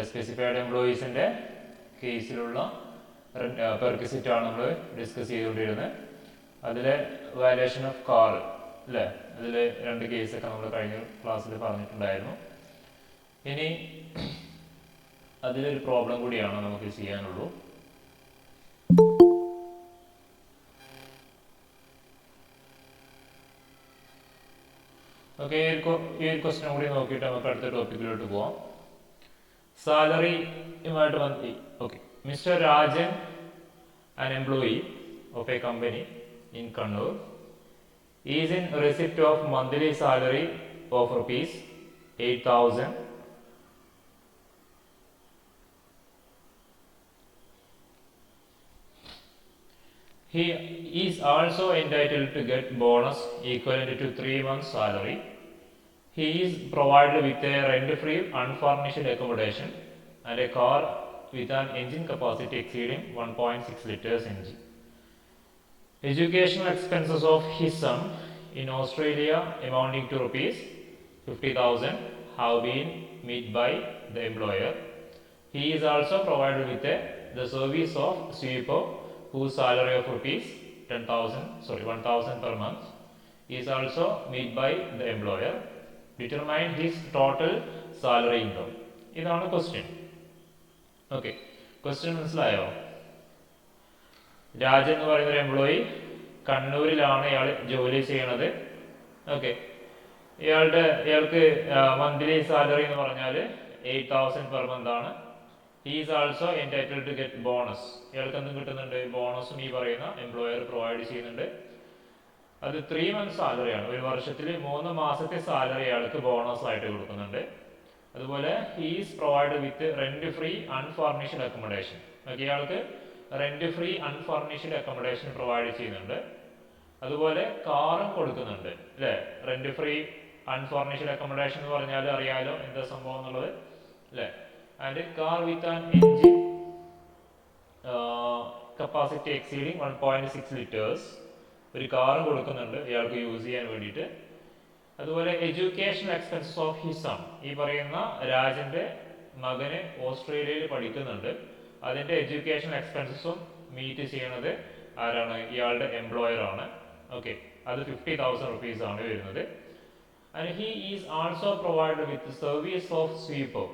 Specified എംപ്ലോയീസിൻ്റെ കേസിലുള്ള പെർക്വിസിറ്റാണ് നമ്മൾ discuss ചെയ്തുകൊണ്ടിരുന്നത്. അതിലെ വയലേഷൻ ഓഫ് കാർ അല്ലേ, അതിൽ 2 കേസൊക്കെ നമ്മൾ കഴിഞ്ഞ ക്ലാസ്സിൽ പറഞ്ഞിട്ടുണ്ടായിരുന്നു. ഇനി അതിലൊരു പ്രോബ്ലം കൂടിയാണ് നമുക്ക് ചെയ്യാനുള്ളൂ. ഓക്കെ, ഈ ഒരു ക്വസ്റ്റ്യൻ കൂടി നോക്കിയിട്ട് നമുക്ക് അടുത്ത ടോപ്പിക്കിലോട്ട് പോവാം. സാലറിയുമായിട്ട് ബന്ധി okay. Mister Rajan, an employee of a company in Kannur, is in receipt of monthly salary of rupees 8,000. He is also entitled to get bonus equivalent to 3 months' salary. He is provided with a rent-free, unfurnished accommodation and a car with an engine capacity exceeding 1.6 liters engine. Educational expenses of his son in Australia amounting to rupees 50,000 have been met by the employer. He is also provided with the service of sweeper whose salary of rupees 1,000 per month is also met by the employer. Determine his total salary income. ഇതാണ് question. Okay, question മനസ്സിലായോ? രാജൻ എന്ന് പറയുന്ന ഒരു employee കണ്ണൂരിലാണ് ഇയാൾ ജോലി ചെയ്യണത്. Okay, ഇയാൾക്ക് monthly salary എന്ന് പറഞ്ഞാൽ 8,000 പെർ മന്ത് ആണ്. He is also entitled to get bonus. ഇയാൾക്ക് എന്തും കിട്ടുന്നുണ്ട്, ബോണസും ഈ പറയുന്ന എംപ്ലോയർ പ്രൊവൈഡ് ചെയ്യുന്നുണ്ട്. അത് 3 months സാലറിയാണ്. ഒരു വർഷത്തിൽ 3 മാസത്തെ സാലറി അയാൾക്ക് ബോണസ് ആയിട്ട് കൊടുക്കുന്നുണ്ട്. അതുപോലെ he is provide with rent free unfurnished accommodation. ഇയാൾക്ക് rent free unfurnished accommodation provide ചെയ്യുന്നുണ്ട്. അതുപോലെ കാറും കൊടുക്കുന്നുണ്ട് അല്ലേ. റെന്റ് ഫ്രീ അൺഫർണിഷ്ഡ് അക്കോമഡേഷൻ എന്ന് പറഞ്ഞാൽ അറിയാലോ എന്താ സംഭവം എന്നുള്ളത് അല്ലേ. And car with an engine capacity exceeding 1.6 liters. ഒരു കാറും കൊടുക്കുന്നുണ്ട് ഇയാൾക്ക് യൂസ് ചെയ്യാൻ വേണ്ടിയിട്ട്. അതുപോലെ education expenses of his son. ഈ പറയുന്ന രാജന്റെ മകന് ഓസ്ട്രേലിയയിൽ പഠിക്കുന്നുണ്ട്. അതിന്റെ എഡ്യൂക്കേഷൻ എക്സ്പെൻസസും മീറ്റ് ചെയ്യണത് ആരാണ്? ഇയാളുടെ എംപ്ലോയർ ആണ്. ഓക്കെ, അത് 50,000 rupees ആണ് വരുന്നത്. And he is also provide with service of sweeper.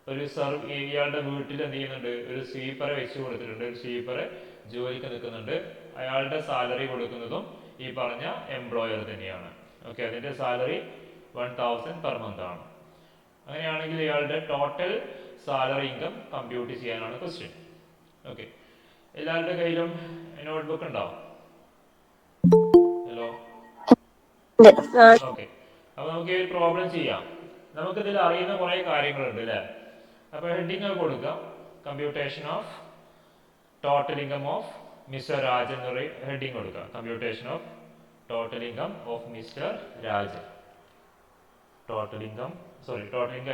ഇയാളുടെ വീട്ടിൽ എന്ത് ചെയ്യുന്നുണ്ട്, ഒരു സ്വീപ്പറെ വെച്ച് കൊടുത്തിട്ടുണ്ട്. ഒരു സ്വീപ്പറെ ജോലിക്ക് നിൽക്കുന്നുണ്ട്. അയാളുടെ സാലറി കൊടുക്കുന്നതും ഈ പറഞ്ഞ എംപ്ലോയർ തന്നെയാണ്. ഓക്കെ, അതിന്റെ സാലറി 1,000 പെർ മന്ത് ആണ്. അങ്ങനെയാണെങ്കിൽ ഇയാളുടെ ടോട്ടൽ സാലറി ഇൻകം കമ്പ്യൂട്ട് ചെയ്യാനാണ് ക്വസ്റ്റ്യൻ. ഓക്കെ, എല്ലാവരുടെ കയ്യിലും നോട്ട്ബുക്ക് ഉണ്ടാവും? Hello, okay. അപ്പൊ നമുക്ക് ഈ പ്രോബ്ലം ചെയ്യാം. നമുക്കിതിൽ അറിയുന്ന കുറെ കാര്യങ്ങളുണ്ട് അല്ലേ. അപ്പൊ ഹെഡിങ് കൊടുക്കാം, computation of total income of mister Rajan എന്നൊരു ഹെഡിങ് കൊടുക്കുക. Computation of total income of mister Rajan. Total income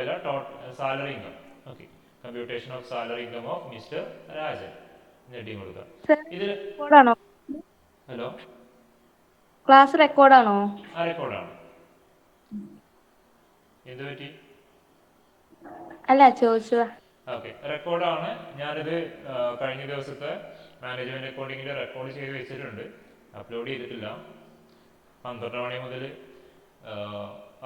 അല്ല, salary income. Okay, computation of salary income of mister Rajan heading കൊടുക്കുക. ഇതിൽ ഹലോ, ക്ലാസ് റെക്കോർഡാണോ? ആ, റെക്കോർഡാണ്. എന്ത് പറ്റി? അല്ല, ചോദിച്ചു. ഓക്കെ, റെക്കോർഡാണ്. ഞാനിത് കഴിഞ്ഞ ദിവസത്തെ മാനേജ്മെന്റ് അക്കൗണ്ടിങ്ങിൽ റെക്കോർഡ് ചെയ്ത് വെച്ചിട്ടുണ്ട്. അപ്ലോഡ് ചെയ്തിട്ടില്ല. 12 മണി മുതൽ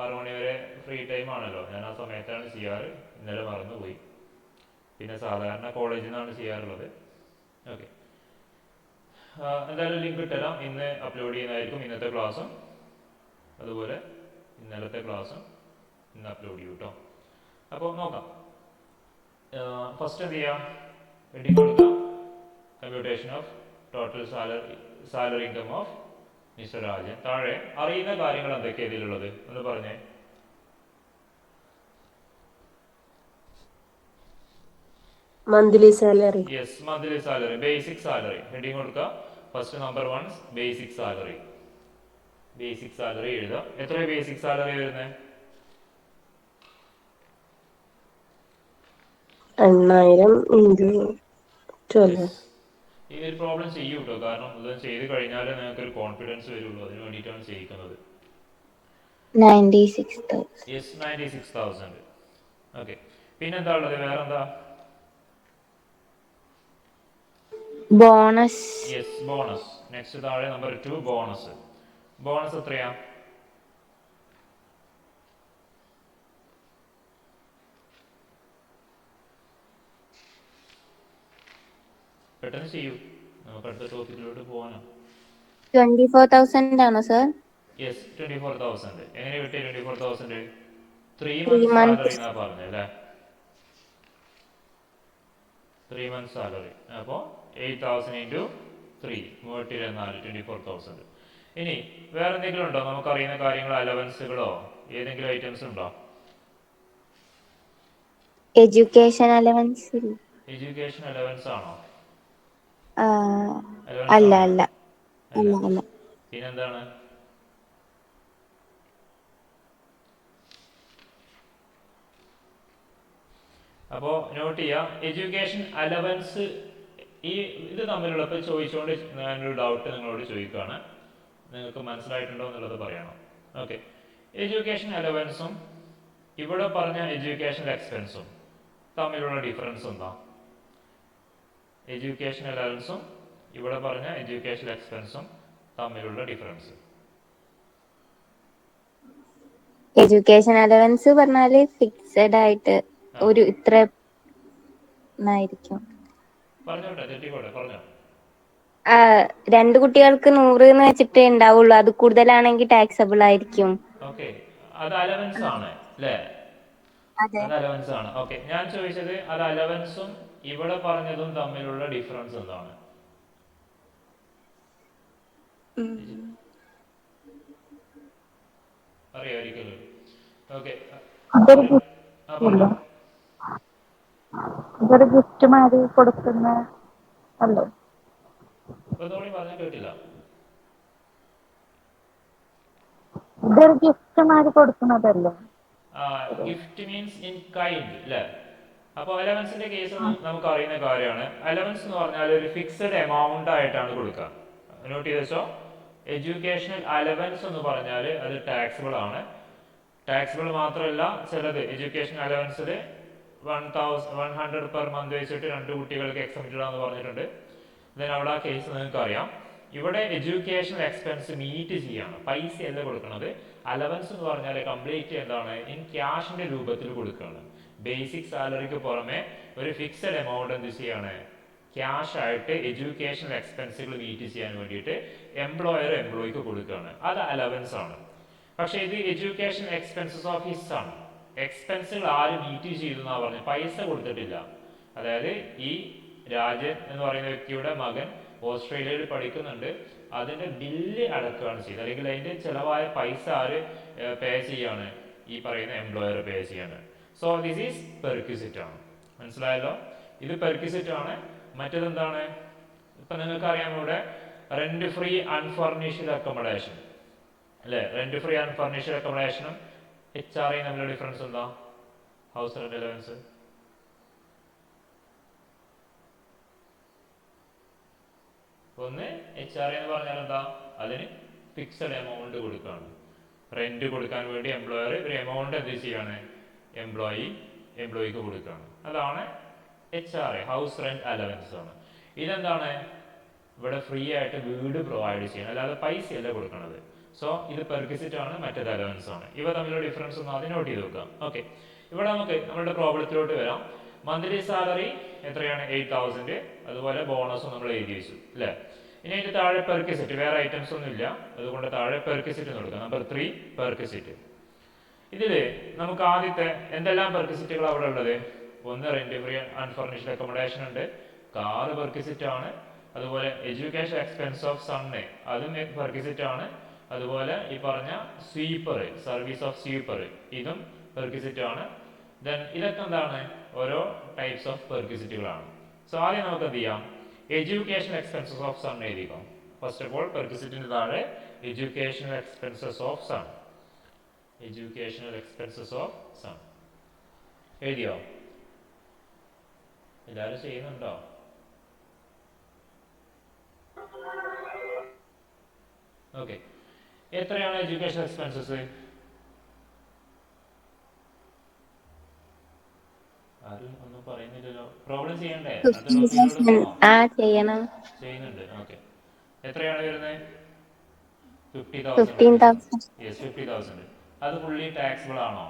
6 മണി വരെ ഫ്രീ ടൈം ആണല്ലോ. ഞാൻ ആ സമയത്താണ് ചെയ്യാറ്. ഇന്നലെ മറന്നുപോയി. പിന്നെ സാധാരണ കോളേജിൽ നിന്നാണ് ചെയ്യാറുള്ളത്. ഓക്കെ, എന്തായാലും ലിങ്ക് ഇട്ടരാം. ഇന്ന് അപ്ലോഡ് ചെയ്യുന്നതായിരിക്കും. ഇന്നത്തെ ക്ലാസ്സും അതുപോലെ ഇന്നലത്തെ ക്ലാസ്സും ഇന്ന് അപ്ലോഡ് ചെയ്യും കേട്ടോ. അപ്പോൾ നോക്കാം. ഫസ്റ്റ് എന്ത് ചെയ്യാം, ഹെഡിങ് കൊടുക്കാം, computation of total salary income of mister Rajan. താഴെ അറിയുന്ന കാര്യങ്ങൾ എന്തൊക്കെയാണ് ഇതിലുള്ളത് എന്ന് പറഞ്ഞേ. Monthly salary. Yes, monthly salary, basic salary. Heading കൊടുക്കുക. First number 1 basic salary. Basic salary എഴുതാം. എത്ര ബേസിക് സാലറി വരുന്നത്? 8,000 into 12. ഈ ഒരു പ്രോബ്ലം ചെയ്യൂ കേട്ടോ. കാരണം ഇത് ചെയ്ത് കഴിഞ്ഞാലേ നിങ്ങൾക്ക് ഒരു കോൺഫിഡൻസ് വരുള്ളൂ. അതിന് വേണ്ടിയിട്ടാണ് ചെയ്യിക്കുന്നത്. 96,000. യെസ്, 96,000. ഓക്കെ, പിന്നെന്താ ഉള്ളത്, വേറെന്താ? ബോണസ്. Yes, bonus. നെക്സ്റ്റ് താഴെ നമ്പർ 2 ബോണസ്. ബോണസ് എത്രയാ? പെട്ടെന്ന് ചെയ്യൂ, നമുക്ക് അടുത്ത ടോപ്പിക്കിലോട്ട് പോകാനോ. 24,000 ആണോ സർ? യെസ്, 24,000. എങ്ങനെ കിട്ടിയ 24,000? 3 3 months സാലറി months. എന്നാ പറഞ്ഞത് അല്ലേ? 3 months സാലറി. അപ്പോൾ 8,000 ഇൻറ്റു 3 324 24,000. ഇനി വേറെ എന്തെങ്കിലും ഉണ്ടോ നമുക്കറിയുന്ന കാര്യങ്ങൾ, അലവൻസുകളോ ഏതെങ്കിലും ഐറ്റംസ് ഉണ്ടോ? Education allowance. എഡ്യൂക്കേഷൻ അലവൻസ് ആണോ? അല്ല അലവൻസ് അല്ല ആണോ? അല്ല അല്ല. അല്ല. പിന്നെന്താണ്? അപ്പോൾ നോട്ട് ചെയ്യാം, എഡ്യൂക്കേഷൻ അലവൻസ്. ഈ ഇത് തമ്മിലുള്ള ഇപ്പോൾ ചോദിച്ചുകൊണ്ട് ഞാനൊരു ഡൗട്ട് നിങ്ങളോട് ചോദിക്കുകയാണ്, നിങ്ങൾക്ക് മനസ്സിലായിട്ടുണ്ടോ എന്നുള്ളത് പറയണം. ഓക്കെ, എഡ്യൂക്കേഷൻ അലവൻസും ഇവിടെ പറഞ്ഞ എഡ്യൂക്കേഷൻ എക്സ്പെൻസും തമ്മിലുള്ള ഡിഫറൻസ് എന്താ? എഡ്യൂക്കേഷൻ അലവൻസും ഇവിടെ പറഞ്ഞ എഡ്യൂക്കേഷൻ എക്സ്പെൻസും തമ്മിലുള്ള ഡിഫറൻസ്. എഡ്യൂക്കേഷൻ അലവൻസ് പറഞ്ഞാല് ഫിക്സഡ് ആയിട്ട് ഒരു ഇത്ര ആയിരിക്കും. പറഞ്ഞോട്ടെ, തെറ്റിക്കോട്ടെ, പറഞ്ഞോ. 2 കുട്ടികൾക്ക് 100 എന്ന് വെച്ചിട്ടേ ഉണ്ടാവുള്ളൂ. അത് കൂടുതലാണെങ്കിൽ ടാക്സബിൾ ആയിരിക്കും. ഓക്കെ, അത് അലവൻസ് ആണ് അല്ലേ? അതെ. അത് അലവൻസ് ആണ്. ഓക്കെ, ഞാൻ ചോദിച്ചത് അത് അലവൻസും ഇവിടെ പറഞ്ഞതും തമ്മിലുള്ള ഡിഫറൻസ് എന്താണ്? അറിയാമായിരിക്കുമല്ലോ. ഓക്കെ, പറഞ്ഞു. ഇതൊരു ഗിഫ്റ്റ് മാതിരി കൊടുക്കുന്ന അല്ലേ? ഒന്നുകൂടി പറഞ്ഞാൽ കേട്ടില്ല. ഇതൊരു ഗിഫ്റ്റ് മാതിരി കൊടുക്കുന്നതല്ലേ? ഗിഫ്റ്റ് മീൻസ് ഇൻ കൈൻഡ് അല്ലേ? അപ്പോൾ അലവൻസിന്റെ കേസ് നമുക്ക് അറിയുന്ന കാര്യമാണ്. അലവൻസ് എന്ന് പറഞ്ഞാൽ ഒരു ഫിക്സഡ് എമൗണ്ട് ആയിട്ടാണ് കൊടുക്കുക. നോട്ട് ചെയ്ത് വെച്ചോ, എഡ്യൂക്കേഷണൽ അലവൻസ് എന്ന് പറഞ്ഞാൽ അത് ടാക്സിബിൾ ആണ്. ടാക്സിബിൾ മാത്രമല്ല, ചിലത് എഡ്യൂക്കേഷൻ അലവൻസിൽ 1,100 പെർ മന്ത് വെച്ചിട്ട് 2 കുട്ടികൾക്ക് എക്സംപ്റ്റഡ് ആണെന്ന് പറഞ്ഞിട്ടുണ്ട്. ദെൻ അവിടെ ആ കേസ് നിങ്ങൾക്ക് അറിയാം. ഇവിടെ എഡ്യൂക്കേഷൻ എക്സ്പെൻസ് മീറ്റ് ചെയ്യാണ്, പൈസയല്ല കൊടുക്കുന്നത്. അലവൻസ് എന്ന് പറഞ്ഞാൽ കംപ്ലീറ്റ് എന്താണ്, ഇൻ ക്യാഷിന്റെ രൂപത്തിൽ കൊടുക്കുകയാണ്. ബേസിക് സാലറിക്ക് പുറമെ ഒരു ഫിക്സഡ് എമൗണ്ട് എന്ത് ചെയ്യാണ്, ക്യാഷ് ആയിട്ട് എഡ്യൂക്കേഷൻ എക്സ്പെൻസുകൾ മീറ്റ് ചെയ്യാൻ വേണ്ടിയിട്ട് എംപ്ലോയർ എംപ്ലോയിക്ക് കൊടുക്കുകയാണ്. അത് അലവൻസ് ആണ്. പക്ഷേ ഇത് എഡ്യൂക്കേഷൻ എക്സ്പെൻസസ് ഓഫ് ഹിസ് ആണ്. എക്സ്പെൻസുകൾ ആര് മീറ്റ് ചെയ്തു എന്നാ പറഞ്ഞത്, പൈസ കൊടുത്തിട്ടില്ല. അതായത് ഈ രാജൻ എന്ന് പറയുന്ന വ്യക്തിയുടെ മകൻ ഓസ്ട്രേലിയയിൽ പഠിക്കുന്നുണ്ട്, അതിന്റെ ബില്ല് അടക്കുകയാണ് ചെയ്തത്, അല്ലെങ്കിൽ അതിന്റെ ചിലവായ പൈസ ആര് പേ ചെയ്യാണ്, ഈ പറയുന്ന എംപ്ലോയർ പേ ചെയ്യാണ്. സോ ദിസ് ഈസ് പെർക്വിസിറ്റ് ആണ്. മനസ്സിലായല്ലോ, ഇത് പെർക്വിസിറ്റ് ആണ്. മറ്റേതെന്താണ്, ഇപ്പൊ നിങ്ങൾക്ക് അറിയാം ഇവിടെ റെന്റ് ഫ്രീ അൺഫർണിഷ്ഡ് അക്കോമഡേഷൻ അല്ലെ? റെന്റ് ഫ്രീ അൺഫർണിഷ്ഡ് അക്കോമഡേഷനും HRA തമ്മിലുള്ള ഡിഫറൻസ് എന്താ? House rent allowance. ഒന്ന് HRA എന്ന് പറഞ്ഞാൽ എന്താ, അതിന് ഫിക്സഡ് എമൗണ്ട് കൊടുക്കുകയാണ്. റെന്റ് കൊടുക്കാൻ വേണ്ടി എംപ്ലോയർ ഒരു എമൗണ്ട് എന്ത് ചെയ്യാണ്, എംപ്ലോയിക്ക് കൊടുക്കുകയാണ്. അതാണ് HRA, ഹൗസ് റെന്റ് അലവൻസ് ആണ്. ഇതെന്താണ്, ഇവിടെ ഫ്രീ ആയിട്ട് വീട് പ്രൊവൈഡ് ചെയ്യണം, അല്ലാതെ പൈസയല്ല കൊടുക്കുന്നത്. സോ ഇത് പെർക്വിസിറ്റ് ആണ്, മറ്റേത് അലവൻസ് ആണ്. ഇവ തമ്മിലുള്ള ഡിഫറൻസ് ഒന്ന് അത് നോട്ട് ചെയ്ത് വെക്കാം. ഓക്കെ, ഇവിടെ നമുക്ക് നമ്മുടെ പ്രോബ്ലത്തിലോട്ട് വരാം. മന്ത്ലി സാലറി എത്രയാണ്, 8,000. അതുപോലെ ബോണസും നമ്മൾ എഴുതി വെച്ചു അല്ലേ? ഇനി അതിന്റെ താഴെ പെർക്വിസിറ്റ്, വേറെ ഐറ്റംസ് ഒന്നും ഇല്ല, അതുകൊണ്ട് താഴെ പെർക്വിസിറ്റ് കൊടുക്കാം. Number 3 perquisite. ഇതില് നമുക്ക് ആദ്യത്തെ എന്തെല്ലാം പെർക്വിസിറ്റുകൾ അവിടെ ഉള്ളത്? ഒന്ന് റെന്റ് ഫ്രീ അൺഫർണിഷ്ഡ് അക്കോമഡേഷൻ ഉണ്ട്, കാറ് പെർക്വിസിറ്റ് ആണ്. അതുപോലെ എഡ്യൂക്കേഷൻ എക്സ്പെൻസ് ഓഫ് സണ്ണ്, അതും പെർക്വിസിറ്റ് ആണ്. അതുപോലെ ഈ പറഞ്ഞ സ്വീപ്പർ, സർവീസ് ഓഫ് സ്വീപ്പർ, ഇതും പെർക്വിസിറ്റ് ആണ്. ദെൻ ഇതൊക്കെ എന്താണ്, ഓരോ ടൈപ്സ് ഓഫ് പെർക്വിസിറ്റുകളാണ്. സോ ആദ്യം നമുക്ക് എന്ത് ചെയ്യാം, എഡ്യൂക്കേഷൻ എക്സ്പെൻസസ് ഓഫ് സൺ എഴുതിക്കാം. ഫസ്റ്റ് ഓഫ് ഓൾ പെർക്വിസിറ്റിന് താഴെ educational expenses of son, educational expenses of son എഴുതിയോ? എല്ലാവരും ചെയ്യുന്നുണ്ടോ? ഓക്കെ, എത്രയാണ് എഡ്യൂക്കേഷൻ എക്സ്പെൻസസ്? ആരും ഒന്നും പറയുന്നില്ലല്ലോ. പ്രോബ്ലം ചെയ്യണ്ടേ? അടുത്ത 15,000 ടോപ്പിക്കിലോട്ട് പോവാം. ചെയ്യണം. ചെയ്യുന്നുണ്ട്. ഓക്കെ. എത്രയാണ് വരുന്നത്? 50,000 വരുന്നത്. 15,000. യെസ്, 50,000. അത് ഫുള്ളി ടാക്സിബിൾ ആണോ?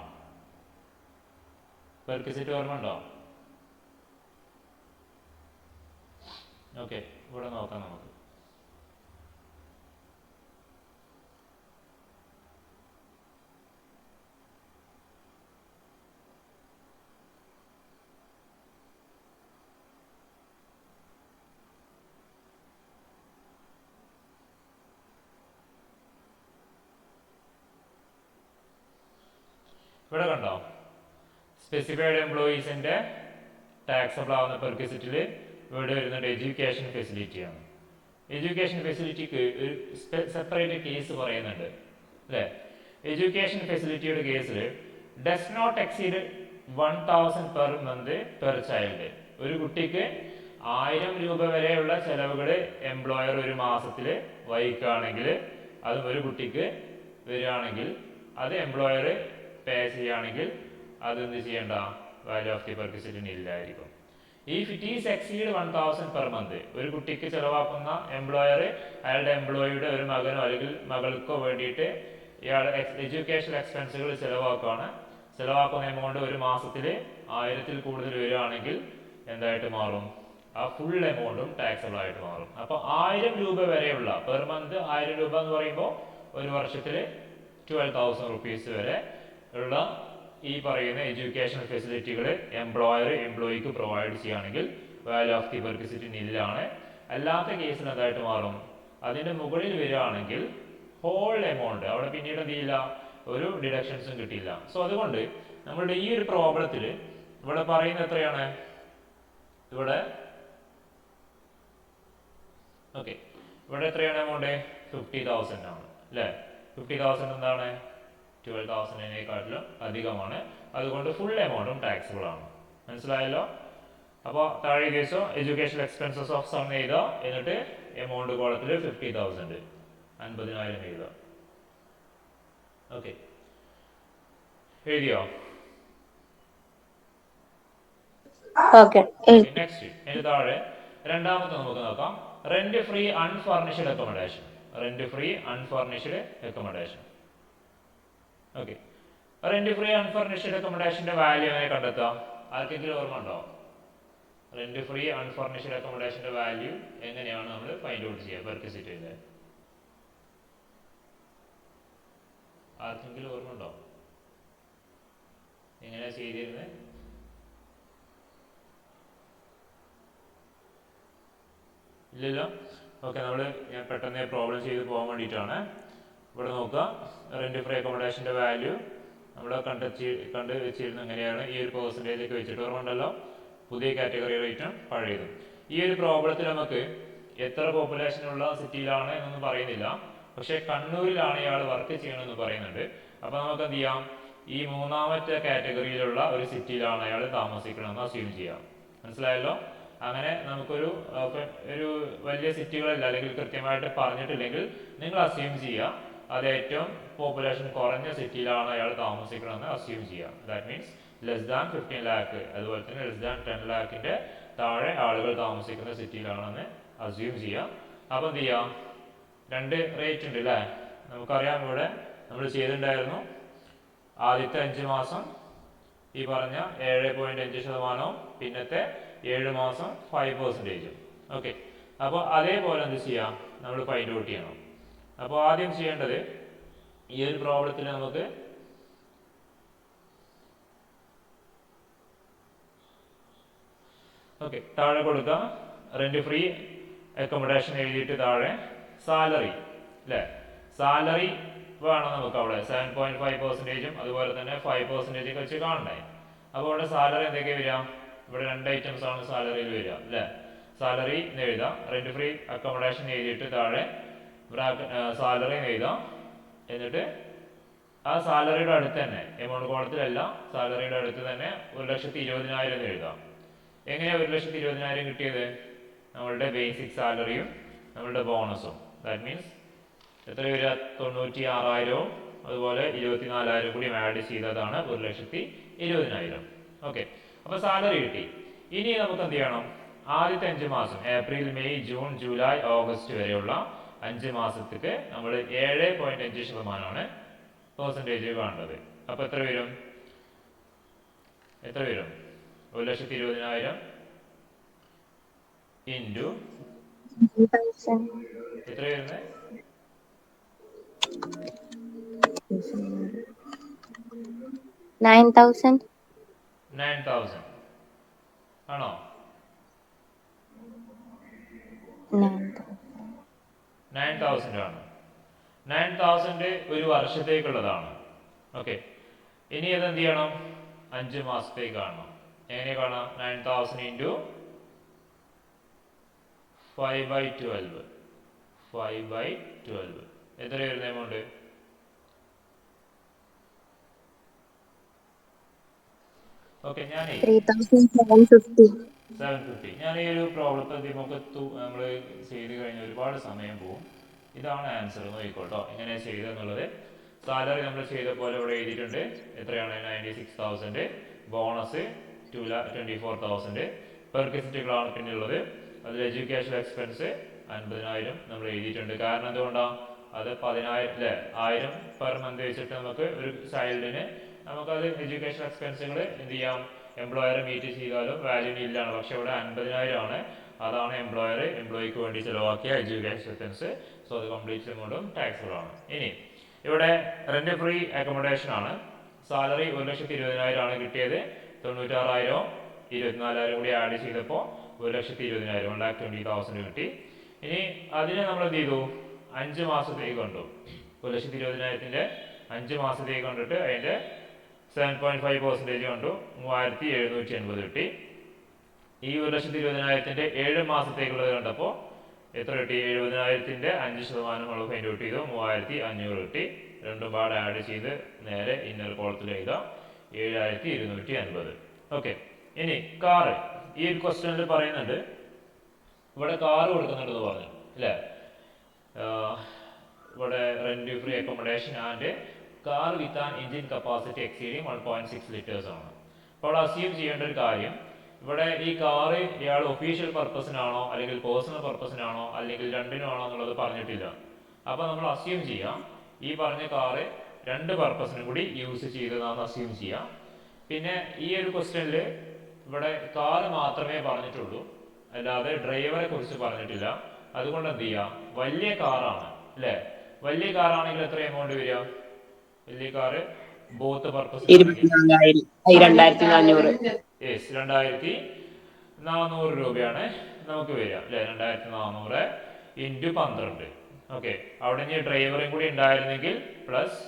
പെർക്വിസിറ്റ് ഓർമ്മ ഉണ്ടോ? ഓക്കെ, ഇവിടെ നോക്കാം നമുക്ക്. ഇവിടെ കണ്ടോ, സ്പെസിഫൈഡ് എംപ്ലോയീസിന്റെ ടാക്സബിൾ ആവുന്ന പെർക്വിസിറ്റിൽ ഇവിടെ വരുന്നത് എഡ്യൂക്കേഷൻ ഫെസിലിറ്റിയാണ്. എഡ്യൂക്കേഷൻ ഫെസിലിറ്റിക്ക് ഒരു സെപ്പറേറ്റ് കേസ് പറയുന്നുണ്ട് അല്ലേ? എഡ്യൂക്കേഷൻ ഫെസിലിറ്റിയുടെ കേസിൽ does not exceed 1,000 per month per child. ഒരു കുട്ടിക്ക് 1000 രൂപ വരെയുള്ള ചെലവുകൾ എംപ്ലോയർ ഒരു മാസത്തിൽ വഹിക്കുകയാണെങ്കിൽ, അത് ഒരു കുട്ടിക്ക് വരികയാണെങ്കിൽ അത് എംപ്ലോയർ പേ ചെയ്യുകയാണെങ്കിൽ അത് എന്ത് ചെയ്യേണ്ട? വാല്യൂ ഓഫ് ദി പെർക്വിസിറ്റിന് ഇല്ലായിരിക്കും. If it is exceed 1,000 per month, ഒരു കുട്ടിക്ക് ചിലവാക്കുന്ന എംപ്ലോയർ അയാളുടെ എംപ്ലോയിയുടെ ഒരു മകനോ അല്ലെങ്കിൽ മകൾക്കോ വേണ്ടിയിട്ട് ഇയാൾ എഡ്യൂക്കേഷൻ എക്സ്പെൻസുകൾ ചിലവാക്കുന്ന എമൗണ്ട് ഒരു മാസത്തിൽ 1000-ൽ കൂടുതൽ വരികയാണെങ്കിൽ എന്തായിട്ട് മാറും? ആ ഫുൾ എമൗണ്ടും ടാക്സബിൾ ആയിട്ട് മാറും. അപ്പോൾ 1000 രൂപ വരെയുള്ള പെർ മന്ത് 1000 രൂപ എന്ന് പറയുമ്പോൾ ഒരു വർഷത്തിൽ 12,000 റുപ്പീസ് വരെ ഉള്ള ഈ പറയുന്ന എഡ്യൂക്കേഷൻ ഫെസിലിറ്റികൾ എംപ്ലോയർ എംപ്ലോയിക്ക് പ്രൊവൈഡ് ചെയ്യുകയാണെങ്കിൽ വാല്യൂ ഓഫ് ദി പെർക്വിസിറ്റ് നില്ലാണ്. അല്ലാത്ത കേസിൽ എന്തായിട്ട് മാറും? അതിൻ്റെ മുകളിൽ വരികയാണെങ്കിൽ ഹോൾ എമൗണ്ട് അവിടെ പിന്നീട് എന്ത് ചെയ്യില്ല? ഒരു ഡിഡക്ഷൻസും കിട്ടിയില്ല. സോ അതുകൊണ്ട് നമ്മളുടെ ഈ ഒരു പ്രോബ്ലത്തിൽ ഇവിടെ പറയുന്നത് എത്രയാണ്? ഇവിടെ ഓക്കെ, ഇവിടെ എത്രയാണ് എമൗണ്ട്? 50,000 ആണ് അല്ലേ? 50,000 എന്താണ്? 12,000-നേക്കാട്ടിലും അധികമാണ്. അതുകൊണ്ട് ഫുൾ എമൗണ്ടും ടാക്സിബിൾ ആണ്. മനസ്സിലായല്ലോ? അപ്പോൾ താഴെ കേസോ എഡ്യൂക്കേഷൻ എക്സ്പെൻസസ് ഓഫ് സൺ എഴുതുക, എന്നിട്ട് എമൗണ്ട് കോളത്തിൽ 50,000 50,000 എഴുതുക. ഓക്കെ, എഴുതിയോ? ഓക്കെ. നെക്സ്റ്റ് ഇതിന് താഴെ രണ്ടാമത്തെ നമുക്ക് നോക്കാം. Rent free unfurnished accommodation. Rent free unfurnished accommodation. Okay, rent free unfurnished അക്കോമഡേഷന്റെ വാല്യൂ എങ്ങനെ കണ്ടെത്താം? ആർക്കെങ്കിലും ഓർമ്മ ഉണ്ടോ? റെന്റ് ഫ്രീ അൺഫർണിഷ്ഡ് അക്കോമഡേഷന്റെ വാല്യൂ എങ്ങനെയാണ് നമ്മൾ ഫൈൻഡ് ഔട്ട് ചെയ്യുക പെർക്വിസിറ്റിയിൽ? ആർക്കെങ്കിലും ഓർമ്മ ഉണ്ടോ എങ്ങനെയാ ചെയ്തിരുന്നത്? ഇല്ലല്ലോ. ഓക്കെ, ഞാൻ പെട്ടെന്ന് പ്രോബ്ലം ചെയ്ത് പോകാൻ വേണ്ടിയിട്ടാണ്. ഇവിടെ നോക്കുക, റെന്റ് ഫ്രീ അക്കോമഡേഷന്റെ വാല്യൂ നമ്മൾ കണ്ട് വെച്ചിരുന്നത് എങ്ങനെയാണ്? ഈ ഒരു പെർസെൻറ്റേജൊക്കെ വെച്ചിട്ട് ഓർമ്മ ഉണ്ടല്ലോ. പുതിയ കാറ്റഗറി റേറ്റും പഴയതും. ഈ ഒരു പ്രോബ്ലത്തിൽ നമുക്ക് എത്ര പോപ്പുലേഷൻ ഉള്ള സിറ്റിയിലാണ് എന്നൊന്നും പറയുന്നില്ല, പക്ഷെ കണ്ണൂരിലാണ് ഇയാൾ വർക്ക് ചെയ്യണമെന്ന് പറയുന്നുണ്ട്. അപ്പോൾ നമുക്ക് എന്ത് ചെയ്യാം? ഈ മൂന്നാമത്തെ കാറ്റഗറിയിലുള്ള ഒരു സിറ്റിയിലാണ് അയാൾ താമസിക്കണമെന്ന് അസ്യൂം ചെയ്യാം. മനസ്സിലായല്ലോ? അങ്ങനെ നമുക്കൊരു വലിയ സിറ്റികളല്ല, അല്ലെങ്കിൽ കൃത്യമായിട്ട് പറഞ്ഞിട്ടില്ലെങ്കിൽ നിങ്ങൾ അസ്യൂം ചെയ്യുക അത് ഏറ്റവും പോപ്പുലേഷൻ കുറഞ്ഞ സിറ്റിയിലാണ് അയാൾ താമസിക്കണമെന്ന് അസ്യൂം ചെയ്യുക. That means less than 15 lakh, അതുപോലെ തന്നെ ലെസ് ദാൻ 10 ലാക്കിന്റെ താഴെ ആളുകൾ താമസിക്കുന്ന സിറ്റിയിലാണെന്ന് അസ്യൂം ചെയ്യുക. അപ്പോൾ എന്ത് ചെയ്യാം? രണ്ട് റേറ്റ് ഉണ്ട് അല്ലേ? നമുക്കറിയാം, ഇവിടെ നമ്മൾ ചെയ്തിട്ടുണ്ടായിരുന്നു. ആദ്യത്തെ 5 മാസം ഈ പറഞ്ഞ 7.5%, പിന്നത്തെ 7 മാസം 5%. ഓക്കെ, അപ്പോൾ അതേപോലെ എന്ത് ചെയ്യാം? നമ്മൾ ഫൈൻഡ് ഔട്ട് ചെയ്യണം. അപ്പോൾ ആദ്യം ചെയ്യേണ്ടത്, ഈ ഒരു പ്രോബ്ലത്തിൽ നമുക്ക് ഓക്കെ താഴെ കൊടുക്കാം. റെന്റ് ഫ്രീ അക്കോമഡേഷൻ എഴുതിയിട്ട് താഴെ സാലറി അല്ലേ? സാലറി വേണം നമുക്ക് അവിടെ 7.5%, അതുപോലെ തന്നെ 5% വെച്ച് കാണണ്ടേ? അപ്പോൾ ഇവിടെ സാലറി എന്തൊക്കെ വരിക? ഇവിടെ 2 ഐറ്റംസ് ആണ് സാലറിയിൽ വരിക അല്ലേ? സാലറി എന്ന് എഴുതാം. റെന്റ് ഫ്രീ അക്കോമഡേഷൻ എഴുതിയിട്ട് താഴെ സാലറി എന്ന് എഴുതാം. എന്നിട്ട് ആ സാലറിയുടെ അടുത്ത് തന്നെ, എമൗണ്ട് കോളത്തിലല്ല, സാലറിയുടെ അടുത്ത് തന്നെ 1,20,000 എന്ന് എഴുതാം. എങ്ങനെയാണ് 1,20,000 കിട്ടിയത്? നമ്മളുടെ ബേസിക് സാലറിയും നമ്മളുടെ ബോണസും. ദാറ്റ് മീൻസ് എത്ര വരിക? 96,000 അതുപോലെ 24,000 കൂടി ആഡ് ചെയ്തതാണ് 1,20,000. ഓക്കെ, അപ്പോൾ സാലറി കിട്ടി. ഇനി നമുക്ക് എന്ത് ചെയ്യണം? ആദ്യത്തെ 5 മാസം April, May, June, July, August വരെയുള്ള 5 മാസത്തേക്ക് നമ്മൾ 7.5% പെർസെൻറ്റേജ് കാണേണ്ടത്. അപ്പോൾ എത്ര വരും? 1,20,000 ഇൻറ്റു എത്ര വരുന്നത്? 9,000 ആണോ? 9,000 ആണ്. 9,000 ഒരു വർഷത്തേക്കുള്ളതാണ്. ഓക്കെ, ഇനി അത് എന്ത് ചെയ്യണം? 5 മാസത്തേക്ക് കാണണം. എങ്ങനെ കാണാം? 9,000 ഇൻറ്റു 5/12. എത്ര വരുന്ന എമൗണ്ട്? ഓക്കെ, ഞാനേ 750. ഞാൻ ഈ ഒരു പ്രോബ്ലത്തെ നമുക്ക് നമ്മൾ ചെയ്ത് കഴിഞ്ഞാൽ ഒരുപാട് സമയം പോകും. ഇതാണ് ആൻസർ നോക്കിക്കോട്ടോ, എങ്ങനെ ചെയ്തെന്നുള്ളത്. സാലറി നമ്മൾ ചെയ്ത പോലെ ഇവിടെ എഴുതിയിട്ടുണ്ട്. എത്രയാണ്? 96,000. ബോണസ് 24,000. പെർക്വിസിറ്റുകളാണ് പിന്നെ ഉള്ളത്. അതിൽ എഡ്യൂക്കേഷൻ എക്സ്പെൻസ് 50,000 നമ്മൾ എഴുതിയിട്ടുണ്ട്. കാരണം എന്തുകൊണ്ടാണ്? അത് 10,000 അല്ലേ, 1000 പെർ മന്ത് വെച്ചിട്ട് നമുക്ക് ഒരു ചൈൽഡിന് നമുക്കത് എഡ്യൂക്കേഷൻ എക്സ്പെൻസുകൾ എന്ത് ചെയ്യാം? എംപ്ലോയറെ മീറ്റ് ചെയ്താലും വാല്യൂന് ഇല്ലാണ്. പക്ഷെ ഇവിടെ 50,000 ആണ്. അതാണ് എംപ്ലോയിക്ക് വേണ്ടി ചിലവാക്കിയ എഡ്യൂക്കേഷൻ എക്സ്പെൻസ്. സോ അത് കംപ്ലീറ്റ് എമൗണ്ടും ടാക്സബിൾ ആണ്. ഇനി ഇവിടെ റെന്റ് ഫ്രീ അക്കോമഡേഷൻ ആണ്. സാലറി 1,20,000 ആണ് കിട്ടിയത്. 96,000 24,000 കൂടി ആഡ് ചെയ്തപ്പോൾ 1,20,000 1,20,000 കിട്ടി. ഇനി അതിനെ നമ്മൾ എന്ത് ചെയ്തു? 5 മാസത്തേക്ക് കണ്ടു. 1,20,000 5 മാസത്തേക്ക് കണ്ടിട്ട് അതിൻ്റെ 7.5% കണ്ടു. 3,780 കിട്ടി. ഈ 1,20,000 7 മാസത്തേക്കുള്ളത് കണ്ടപ്പോൾ എത്ര കിട്ടി? 70,000 5% നമ്മൾ ഫൈൻഡ് ഔട്ട് ചെയ്തു. 3,500 കിട്ടി. രണ്ടും പാട് ആഡ് ചെയ്ത് നേരെ ഇന്നർ കോളത്തിൽ എഴുതാം. 7,250. ഓക്കെ, ഇനി കാറ്. ഈ ഒരു ക്വസ്റ്റ്യനിൽ പറയുന്നുണ്ട്, ഇവിടെ കാറ് കൊടുക്കുന്നുണ്ടെന്ന് പറഞ്ഞു അല്ലേ? ഇവിടെ rent free accommodation and car with an engine capacity exceeding 1.6 litres ആണ്. അപ്പോൾ അസ്യൂം ചെയ്യേണ്ട ഒരു കാര്യം, ഇവിടെ ഈ കാറ് ഇയാൾ ഒഫീഷ്യൽ പർപ്പസിനാണോ അല്ലെങ്കിൽ പേഴ്സണൽ പർപ്പസിനാണോ അല്ലെങ്കിൽ രണ്ടിനാണോ എന്നുള്ളത് പറഞ്ഞിട്ടില്ല. അപ്പോൾ നമ്മൾ അസ്യൂം ചെയ്യാം ഈ പറഞ്ഞ കാറ് 2 പർപ്പസിനും കൂടി യൂസ് ചെയ്തതാണെന്ന് അസ്യൂം ചെയ്യാം. പിന്നെ ഈ ഒരു ക്വസ്റ്റ്യനിൽ ഇവിടെ കാറ് മാത്രമേ പറഞ്ഞിട്ടുള്ളൂ, അല്ലാതെ ഡ്രൈവറെ കുറിച്ച് പറഞ്ഞിട്ടില്ല. അതുകൊണ്ട് എന്ത് ചെയ്യാം? വലിയ കാറാണ് അല്ലേ? വലിയ കാറാണെങ്കിൽ എത്ര എമൗണ്ട് വരിക? വലിയ കാറ് ബോത്ത് പർപ്പസ് 2,400 രൂപയാണ് നമുക്ക് വരിക അല്ലേ? 2,400 ഇൻറ്റു 12. ഓക്കെ, അവിടെ ഇനി ഡ്രൈവറും കൂടി ഉണ്ടായിരുന്നെങ്കിൽ പ്ലസ്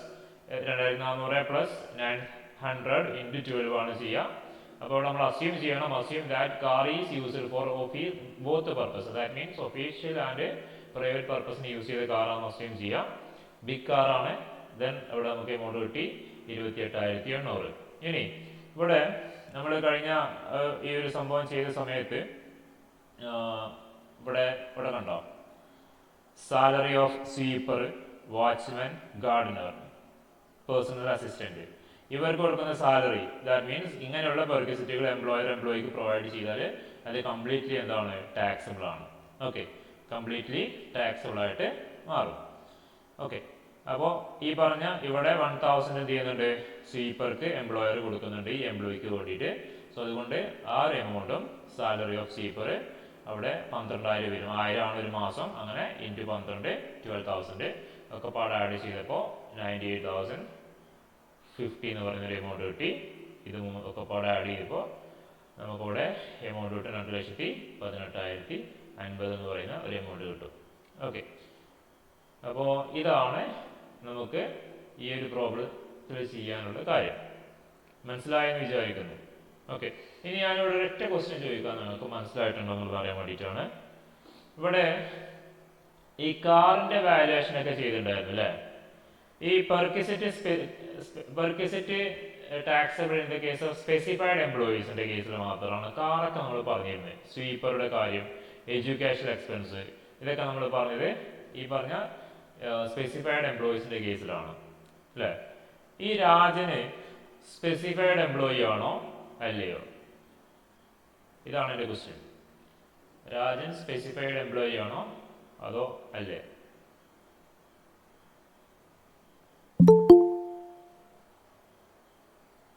2,400 പ്ലസ് 900 ഇൻറ്റു 12 ആണ് ചെയ്യുക. അപ്പോൾ നമ്മൾ അസ്യൂം ചെയ്യണം, assume that car is used for both purpose. That means official and private പർപ്പസിന് യൂസ് ചെയ്ത കാറാണെന്ന് അസ്യൂം ചെയ്യാം. ബിഗ് കാറാണ്. ദെൻ ഇവിടെ നമുക്ക് എമൗണ്ട് കിട്ടി 28,800. ഇനി ഇവിടെ നമ്മൾ കഴിഞ്ഞ ഈ ഒരു സംഭവം ചെയ്ത സമയത്ത് ഇവിടെ കണ്ടോ? Salary of sweeper, watchman, Gardner, personal assistant, ഇവർക്ക് കൊടുക്കുന്ന സാലറി, ദാറ്റ് മീൻസ് ഇങ്ങനെയുള്ള പെർക്വിസിറ്റുകൾ എംപ്ലോയിക്ക് പ്രൊവൈഡ് ചെയ്താൽ അത് കംപ്ലീറ്റ്ലി എന്താണ്? ടാക്സബിൾ ആണ്. ഓക്കെ, കംപ്ലീറ്റ്ലി ടാക്സബിൾ ആയിട്ട് മാറും. ഓക്കെ, അപ്പോൾ ഈ പറഞ്ഞ ഇവിടെ 1,000 എന്ത് ചെയ്യുന്നുണ്ട്? സ്വീപ്പർക്ക് എംപ്ലോയർ കൊടുക്കുന്നുണ്ട് ഈ എംപ്ലോയിക്ക് വേണ്ടിയിട്ട്. സോ അതുകൊണ്ട് ആ ഒരു എമൗണ്ടും സാലറി ഓഫ് സ്വീപ്പർ അവിടെ 12,000 വരും. 1,000 ആണ് ഒരു മാസം. അങ്ങനെ ഇൻറ്റു 12 12,000 ഒക്കെ പാട് ആഡ് ചെയ്തപ്പോൾ 98,050 എന്ന് പറയുന്നൊരു എമൗണ്ട് കിട്ടി. ഇത് ഒക്കെ പാട് ആഡ് ചെയ്തപ്പോൾ നമുക്കിവിടെ എമൗണ്ട് കിട്ടും 2,18,050 എന്ന് പറയുന്ന ഒരു എമൗണ്ട് കിട്ടും. ഓക്കെ, അപ്പോൾ ഇതാണ് നമുക്ക് ഈ ഒരു പ്രോബ്ലത്തിൽ ചെയ്യാനുള്ള കാര്യം. മനസ്സിലായെന്ന് വിചാരിക്കുന്നു. ഓക്കെ, ഇനി ഞാനിവിടെ ഒരൊറ്റ ക്വസ്റ്റ്യൻ ചോദിക്കാൻ നിങ്ങൾക്ക് മനസ്സിലായിട്ടുണ്ടോ എന്ന് പറയാൻ വേണ്ടിയിട്ടാണ്. ഇവിടെ ഈ കാറിന്റെ വാല്യുവേഷൻ ഒക്കെ ചെയ്തിട്ടുണ്ടായിരുന്നു അല്ലേ? ഈ perquisite taxable in the case of specified എംപ്ലോയീസിന്റെ കേസിൽ മാത്രമാണ് കാറൊക്കെ നമ്മൾ പറഞ്ഞിരുന്നത്. സ്വീപ്പറുടെ കാര്യം, എഡ്യൂക്കേഷൻ എക്സ്പെൻസ്, ഇതൊക്കെ നമ്മൾ പറഞ്ഞത് ഈ പറഞ്ഞ സ്പെസിഫൈഡ് എംപ്ലോയീസിന്റെ കേസിലാണ് അല്ലേ? ഈ രാജന് സ്പെസിഫൈഡ് എംപ്ലോയി ആണോ അല്ലയോ? ഇതാണ് എൻ്റെ ക്വസ്റ്റ്യൻ. രാജൻ സ്പെസിഫൈഡ് എംപ്ലോയി ആണോ അതോ അല്ലേ?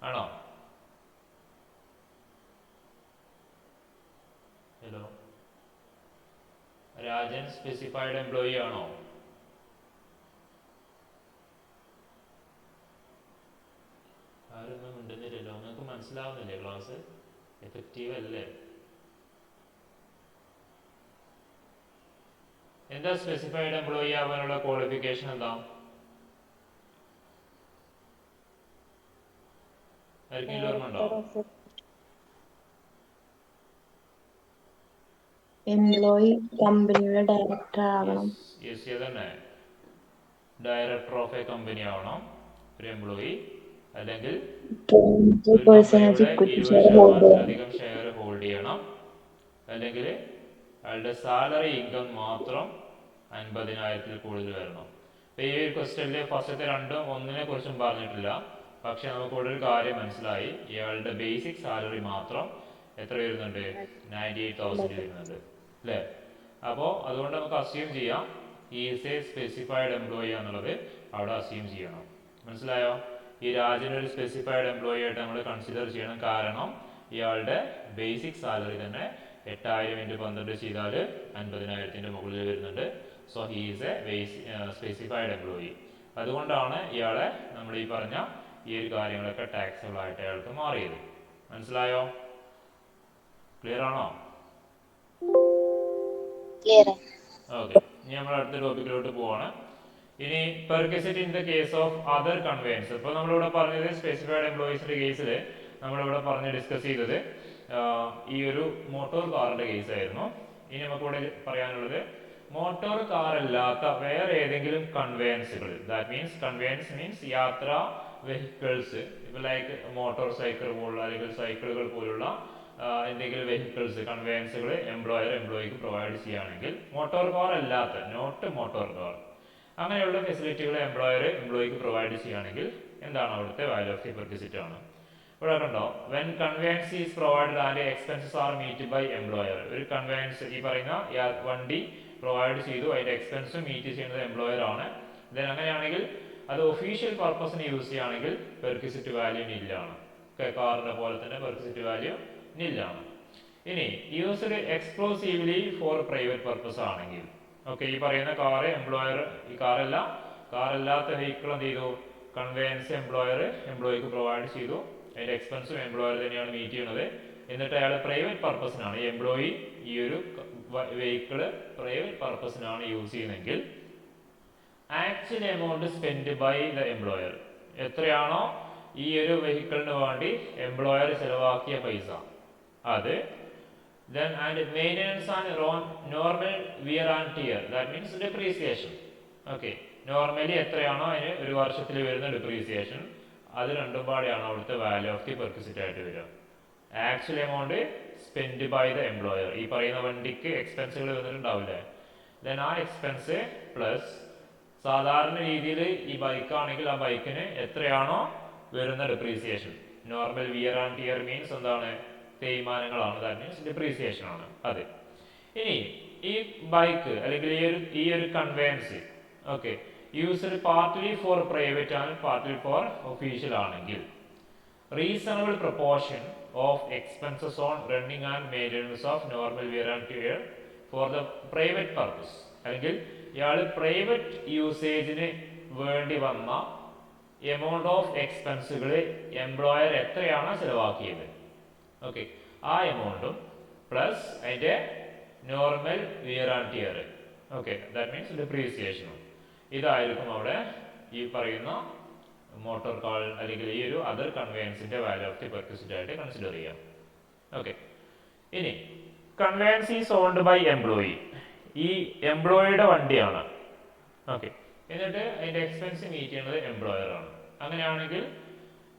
ആണോ? ഹലോ, രാജൻ സ്പെസിഫൈഡ് എംപ്ലോയി ആണോ? ആരൊന്നും മിണ്ടുന്നില്ലല്ലോ. നിങ്ങൾക്ക് മനസ്സിലാവുന്നില്ലേ? ക്ലാസ് എഫക്റ്റീവ് അല്ലേ? എന്താ സ്പെസിഫൈഡ് എംപ്ലോയി ആവാനുള്ള ക്വാളിഫിക്കേഷൻ എന്താ? ആർക്കെങ്കിലും ഓർമ്മ ഉണ്ടോ? എംപ്ലോയി കമ്പനിയുടെ ഡയറക്ടർ ആവണം. യെസ് തന്നെ. ഡയറക്ടർ ഓഫ് എ കമ്പനി ആവണം ഒരു എംപ്ലോയി, അല്ലെങ്കിൽ ഒരു കമ്പനിയുടെ 20% ഷെയർ ഹോൾഡ് ചെയ്യണം, അല്ലെങ്കിൽ അയാളുടെ സാലറി ഇൻകം മാത്രം 50,000 കൂടുതൽ വരണം. അപ്പോൾ ഈ ഒരു ക്വസ്റ്റ്യനിൽ ഫസ്റ്റത്തെ രണ്ടും ഒന്നിനെ കുറിച്ചും പറഞ്ഞിട്ടില്ല. പക്ഷെ നമുക്ക് ഇവിടെ ഒരു കാര്യം മനസ്സിലായി, ഇയാളുടെ ബേസിക് സാലറി മാത്രം എത്ര വരുന്നുണ്ട്? 98,000 വരുന്നുണ്ട് അല്ലേ? അപ്പോൾ അതുകൊണ്ട് നമുക്ക് അസ്യൂം ചെയ്യാം ഈസ് എ സ്പെസിഫൈഡ് എംപ്ലോയി എന്നുള്ളത് അവിടെ അസ്യൂം ചെയ്യണം. മനസ്സിലായോ? ഈ രാജനൊരു സ്പെസിഫൈഡ് എംപ്ലോയി ആയിട്ട് നമ്മൾ കൺസിഡർ ചെയ്യണം. കാരണം ഇയാളുടെ ബേസിക് സാലറി തന്നെ 8,000 × 12 ചെയ്താൽ 50,000 മുകളിൽ വരുന്നുണ്ട്. So he is A specified employee. അതുകൊണ്ടാണ് ഇയാളെ നമ്മൾ ഈ പറഞ്ഞ ഈ ഒരു കാര്യങ്ങളൊക്കെ ടാക്സബിൾ ആയിട്ട് അയാൾക്ക് മാറിയത്. മനസ്സിലായോ? ക്ലിയർ ആണോ? ഓക്കെ, ഇനി നമ്മൾ അടുത്ത ടോപ്പിക്കിലോട്ട് പോവാണ്. ഇനി perquisite in the case of other conveyance. ഇപ്പോൾ നമ്മളിവിടെ പറഞ്ഞത് സ്പെസിഫൈഡ് എംപ്ലോയീസിന്റെ കേസിൽ നമ്മളിവിടെ പറഞ്ഞ് ഡിസ്കസ് ചെയ്തത് ഈ ഒരു മോട്ടോർ കാറിന്റെ കേസ് ആയിരുന്നു. ഇനി നമുക്കിവിടെ പറയാനുള്ളത് മോട്ടോർ കാർ അല്ലാത്ത വേറെ ഏതെങ്കിലും കൺവെയൻസുകൾ, ദാറ്റ് മീൻസ് കൺവെയൻസ് മീൻസ് യാത്ര വെഹിക്കിൾസ്, ഇപ്പോൾ ലൈക്ക് മോട്ടോർ സൈക്കിൾ പോലുള്ള അല്ലെങ്കിൽ സൈക്കിളുകൾ പോലുള്ള എന്തെങ്കിലും വെഹിക്കിൾസ് കൺവെയൻസുകൾ എംപ്ലോയിക്ക് പ്രൊവൈഡ് ചെയ്യുകയാണെങ്കിൽ, മോട്ടോർ കാർ അല്ലാത്ത, നോട്ട് മോട്ടോർ കാർ, അങ്ങനെയുള്ള ഫെസിലിറ്റികൾ എംപ്ലോയിക്ക് പ്രൊവൈഡ് ചെയ്യുകയാണെങ്കിൽ എന്താണ് അവിടുത്തെ വാല്യൂ ഓഫ് ദി പെർക്വിസിറ്റ് ആണ്. ഇവിടെ കണ്ടോ, when conveyance is provided and expenses are meet by employer. ഒരു കൺവെയൻസ് ഈ പറയുന്ന വണ്ടി പ്രൊവൈഡ് ചെയ്തു, അതിന്റെ എക്സ്പെൻസ് മീറ്റ് ചെയ്യുന്നത് എംപ്ലോയർ ആണ്. ദെൻ അങ്ങനെയാണെങ്കിൽ അത് ഒഫീഷ്യൽ പർപ്പസിന് യൂസ് ചെയ്യുകയാണെങ്കിൽ പെർക്വിസിറ്റ് വാല്യൂ നില്ലാണ്. കാറിന്റെ പോലെ തന്നെ പെർക്വിസിറ്റ് വാല്യൂ നില്ലാണ്. ഇനി used exclusively for private purpose ആണെങ്കിൽ, ഓക്കെ, ഈ പറയുന്ന കാറ് എംപ്ലോയർ, ഈ കാറല്ലാത്ത വെഹിക്കിൾ എന്ത് ചെയ്തു, കൺവെയൻസ് എംപ്ലോയിക്ക് പ്രൊവൈഡ് ചെയ്തു, അതിന്റെ എക്സ്പെൻസും എംപ്ലോയർ തന്നെയാണ് മീറ്റ് ചെയ്യുന്നത്. എന്നിട്ട് അയാൾ പ്രൈവറ്റ് പർപ്പസിനാണ്, എംപ്ലോയി ഈ ഒരു വെഹിക്കിള് പ്രൈവറ്റ് പർപ്പസിനാണ് യൂസ് ചെയ്യുന്നതെങ്കിൽ actual amount spend by the employer, എത്രയാണോ ഈ ഒരു വെഹിക്കിളിന് വേണ്ടി എംപ്ലോയർ ചെലവാക്കിയ പൈസ അത്, then and maintenance and normal wear and tear, that means depreciation. Okay, normally എത്രയാണോ അതിന് ഒരു വർഷത്തിൽ വരുന്ന ഡിപ്രീസിയേഷൻ, അത് രണ്ടും പാടെയാണ് അവിടുത്തെ വാല്യൂ ഓഫ് ദി പെർക്വിസിറ്റ് ആയിട്ട് വരിക. Actual amount spend by the employer, ഈ പറയുന്ന വണ്ടിക്ക് എക്സ്പെൻസുകൾ വന്നിട്ടുണ്ടാവില്ലേ, ദെൻ ആ എക്സ്പെൻസ് പ്ലസ് സാധാരണ രീതിയിൽ ഈ ബൈക്കാണെങ്കിൽ ആ ബൈക്കിന് എത്രയാണോ വരുന്ന depreciation, normal wear and tear means എന്താണ്, തേയ്മാനങ്ങളാണ്, ദാറ്റ് മീൻസ് ഡിപ്രീസിയേഷൻ ആണ് അത്. ഇനി ഈ ബൈക്ക് അല്ലെങ്കിൽ ഈ ഒരു conveyance, okay, used partly for private and partly for official ആണെങ്കിൽ, reasonable proportion of expenses on running and maintenance of normal wear and tear for the private purpose, അല്ലെങ്കിൽ ഇയാൾ പ്രൈവറ്റ് യൂസേജിന് വേണ്ടി വന്ന എമൗണ്ട് ഓഫ് എക്സ്പെൻസുകൾ എംപ്ലോയർ എത്രയാണോ ചെലവാക്കിയത്, okay, ആ എമൗണ്ടും plus അതിൻ്റെ normal wear and tear, okay, that means ഡിപ്രീസിയേഷനും, ഇതായിരിക്കും അവിടെ ഈ പറയുന്ന മോട്ടോർ കാർ അല്ലെങ്കിൽ ഈ ഒരു അതർ കൺവെയൻസിന്റെ വാല്യൂ ഓഫ് ദി പെർക്വിസിറ്റ് ആയിട്ട് കൺസിഡർ ചെയ്യാം. ഓക്കെ, ഇനി conveyance is owned by employee, ഈ എംപ്ലോയിയുടെ വണ്ടിയാണ്, ഓക്കെ, എന്നിട്ട് അതിന്റെ എക്സ്പെൻസ് മീറ്റ് ചെയ്യുന്നത് എംപ്ലോയർ ആണ്. അങ്ങനെയാണെങ്കിൽ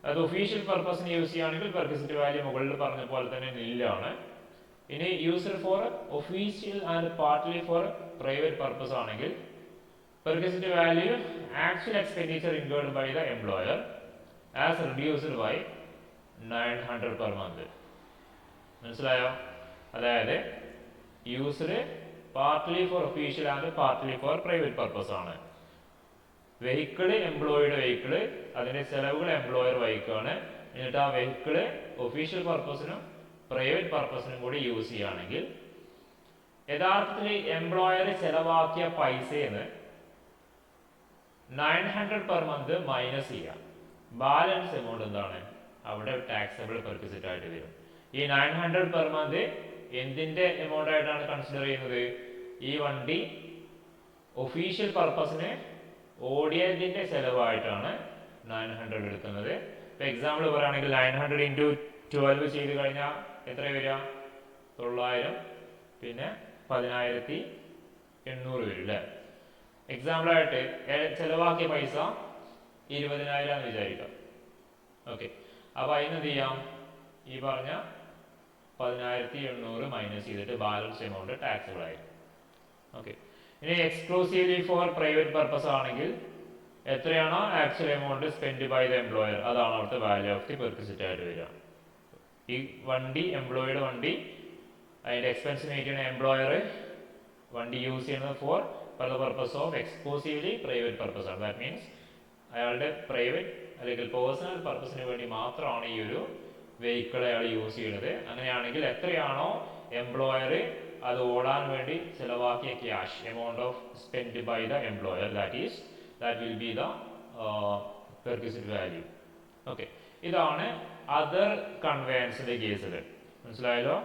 അത് ഒഫീഷ്യൽ പർപ്പസിന് യൂസ് ചെയ്യുകയാണെങ്കിൽ പെർക്വിസിറ്റ് വാല്യൂ മുകളിൽ പറഞ്ഞ പോലെ തന്നെ നില്ലാണ്. ഇനി used for official and partly for private purpose ആണെങ്കിൽ perquisite value actual expenditure incurred by the employer as reduced by 900 per month. മനസ്സിലായോ? അതായത് used partly for official and partly for private purpose ആണ്. വെഹിക്കിള് എംപ്ലോയിയുടെ vehicle, അതിന്റെ ചെലവുകൾ employer വഹിക്കുകയാണ്. എന്നിട്ട് ആ വെഹിക്കിള് ഒഫീഷ്യൽ പർപ്പസിനും പ്രൈവറ്റ് പർപ്പസിനും കൂടി യൂസ് ചെയ്യുകയാണെങ്കിൽ യഥാർത്ഥത്തിൽ എംപ്ലോയർ ചെലവാക്കിയ പൈസയെന്ന് 900 പെർ മന്ത് മൈനസ് ചെയ്യാം. ബാലൻസ് എമൗണ്ട് എന്താണ്? അവിടെ ടാക്സബിൾ പെർക്വിസിറ്റ് ആയിട്ട് വരും. ഈ 900 പെർ മന്ത് എന്തിന്റെ എമൗണ്ട് ആയിട്ടാണ് കൺസിഡർ ചെയ്യുന്നത്? ഈ വണ്ടി ഒഫീഷ്യൽ പർപ്പസിന് ഓടിയതിന്റെ ചെലവായിട്ടാണ് 900 എടുക്കുന്നത്. ഇപ്പൊ എക്സാമ്പിൾ പറയുകയാണെങ്കിൽ 900 ഇൻറ്റു 12 ചെയ്ത് കഴിഞ്ഞാൽ എത്ര വരിക? 900, പിന്നെ 10,800 വരും അല്ലേ? എക്സാമ്പിൾ ആയിട്ട് ചെലവാക്കിയ പൈസ 20,000 എന്ന് വിചാരിക്കാം. ഓക്കെ, അപ്പൊ അതിന് എന്ത് ചെയ്യാം? ഈ പറഞ്ഞ 10,800 മൈനസ് ചെയ്തിട്ട് ബാലൻസ് എമൗണ്ട് ടാക്സബിൾ ആയിരിക്കും. ഓക്കെ, ഇനി എക്സ്ക്ലൂസീവ്ലി ഫോർ പ്രൈവറ്റ് പർപ്പസ് ആണെങ്കിൽ എത്രയാണോ actual amount spend by the employer, അതാണ് അവിടുത്തെ വാല്യൂ ഓഫ് ദി പെർക്വിസിറ്റ് ആയിട്ട് വരിക. ഈ വണ്ടി, എംപ്ലോയിയുടെ വണ്ടി, അതിന്റെ എക്സ്പെൻസ് മീറ്റ് ചെയ്യുന്ന എംപ്ലോയർ വണ്ടി യൂസ് ചെയ്യുന്നത് for the purpose of exclusively private purpose ആണ്. ദാറ്റ് മീൻസ് അയാളുടെ പ്രൈവറ്റ് അല്ലെങ്കിൽ പേഴ്സണൽ പർപ്പസിന് വേണ്ടി മാത്രമാണ് ഈ ഒരു വെഹിക്കിൾ അയാൾ യൂസ് ചെയ്യുന്നത്. അങ്ങനെയാണെങ്കിൽ എത്രയാണോ എംപ്ലോയർ അത് ഓടാൻ വേണ്ടി ചെലവാക്കിയ cash, amount of spend by the employer, that will be the perquisite value. Okay, ഇതാണ് അതർ കൺവെയൻസിന്റെ കേസിൽ. മനസ്സിലായല്ലോ?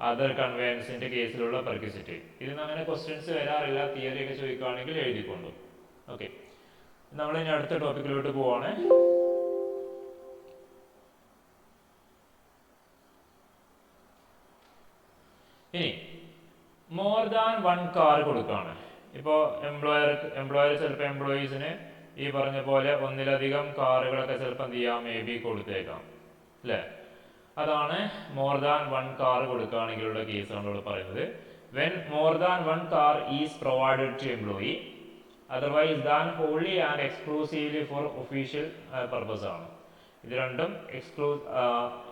അതർ കൺവെയൻസിന്റെ കേസിലുള്ള പെർക്വിസിറ്റ്. ഇതിന് അങ്ങനെ ക്വസ്റ്റ്യൻസ് വരാറില്ല. തിയറി ഒക്കെ ചോദിക്കുകയാണെങ്കിൽ എഴുതിക്കൊണ്ടു. ഓക്കെ, നമ്മൾ ഇനി അടുത്ത ടോപ്പിക്കിലോട്ട് പോവാണ്. ഇനി മോർ ദാൻ വൺ കാർ കൊടുക്കുകയാണ്. ഇപ്പോൾ എംപ്ലോയർ ചിലപ്പോൾ എംപ്ലോയീസിന് ഈ പറഞ്ഞ പോലെ ഒന്നിലധികം കാറുകളൊക്കെ ചിലപ്പോൾ എന്ത് ചെയ്യാം? മേ ബി കൊടുത്തേക്കാം അല്ലേ? അതാണ് മോർ ദാൻ വൺ കാർ കൊടുക്കുകയാണെങ്കിലുള്ള കേസാണ് ഇവിടെ പറയുന്നത്. When more than one car is provided to employee otherwise than wholly and exclusively for official purpose ആണ്. ഇത് രണ്ടും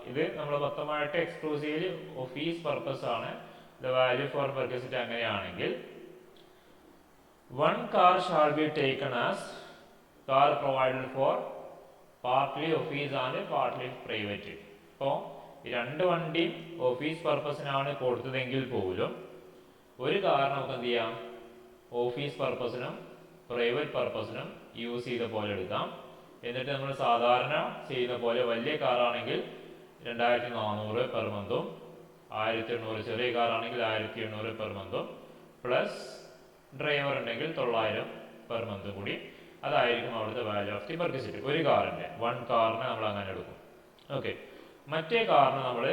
ഇത് നമ്മൾ മൊത്തമായിട്ട് എക്സ്ക്ലൂസീവ്ലി ഓഫീസ് പർപ്പസ് ആണ്. ദ വാല്യൂ ഫോർ പെർക്വിസിറ്റ് അങ്ങനെയാണെങ്കിൽ one car shall be taken as car provided for partly office and partly private. ഇപ്പോൾ ഈ രണ്ട് വണ്ടിയും ഓഫീസ് പർപ്പസിനാണ് കൊടുത്തതെങ്കിൽ പോലും ഒരു കാർ നമുക്ക് എന്ത് ചെയ്യാം? ഓഫീസ് പർപ്പസിനും പ്രൈവറ്റ് പർപ്പസിനും യൂസ് ചെയ്ത പോലെ എടുക്കാം. എന്നിട്ട് നമ്മൾ സാധാരണ ചെയ്യുന്ന പോലെ വലിയ കാറാണെങ്കിൽ 2,400 പെർ മന്തും 1,800, ചെറിയ കാറാണെങ്കിൽ 1,800 പെർ മന്തും പ്ലസ് ഡ്രൈവർ ഉണ്ടെങ്കിൽ 900 പെർ മന്ത് കൂടി. അതായിരിക്കും അവിടുത്തെ വാല്യൂ ഓഫ് ദി പെർക്വിസിറ്റ്. ഒരു കാറിന്റെ, വൺ കാറിന് നമ്മൾ അങ്ങനെ എടുക്കും. ഓക്കെ, മറ്റേ കാറിന് നമ്മൾ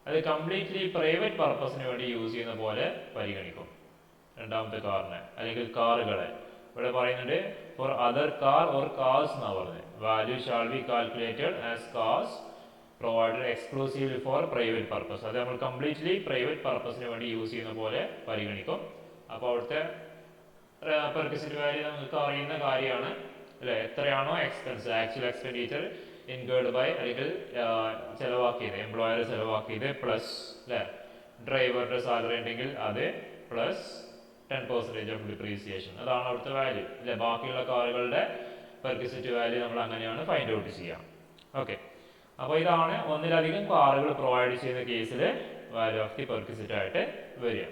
അത് കംപ്ലീറ്റ്ലി പ്രൈവറ്റ് പർപ്പസിന് വേണ്ടി യൂസ് ചെയ്യുന്ന പോലെ പരിഗണിക്കും. രണ്ടാമത്തെ കാറിനെ അല്ലെങ്കിൽ കാറുകളെ ഇവിടെ പറയുന്നുണ്ട് for other car or cars എന്നാണ് പറഞ്ഞത്. Value shall be calculated as cars provided exclusively for private purpose. അത് നമ്മൾ കംപ്ലീറ്റ്ലി പ്രൈവറ്റ് പർപ്പസിന് വേണ്ടി യൂസ് ചെയ്യുന്ന പോലെ പരിഗണിക്കും. അപ്പോൾ അവിടുത്തെ പെർക്വിസിറ്റ് വാല്യൂ നമുക്ക് അറിയുന്ന കാര്യമാണ് അല്ലേ? എത്രയാണോ expense, actual expenditure incurred by, അല്ലെങ്കിൽ ചെലവാക്കിയത്, എംപ്ലോയർ ചെലവാക്കിയത് പ്ലസ് അല്ലേ ഡ്രൈവറുടെ സാലറി ഉണ്ടെങ്കിൽ അത് പ്ലസ് 10% ഓഫ് ഡിപ്രീസിയേഷൻ. അതാണ് അവിടുത്തെ വാല്യൂ അല്ലേ? ബാക്കിയുള്ള കാറുകളുടെ പെർക്വിസിറ്റ് വാല്യൂ നമ്മൾ അങ്ങനെയാണ് ഫൈൻഡ് ഔട്ട് ചെയ്യാം. ഓക്കെ, അപ്പോൾ ഇതാണ് ഒന്നിലധികം കാറുകൾ പ്രൊവൈഡ് ചെയ്യുന്ന കേസിൽ വാല്യൂ ഓഫ് ദി പെർക്വിസിറ്റ് ആയിട്ട് വരിക.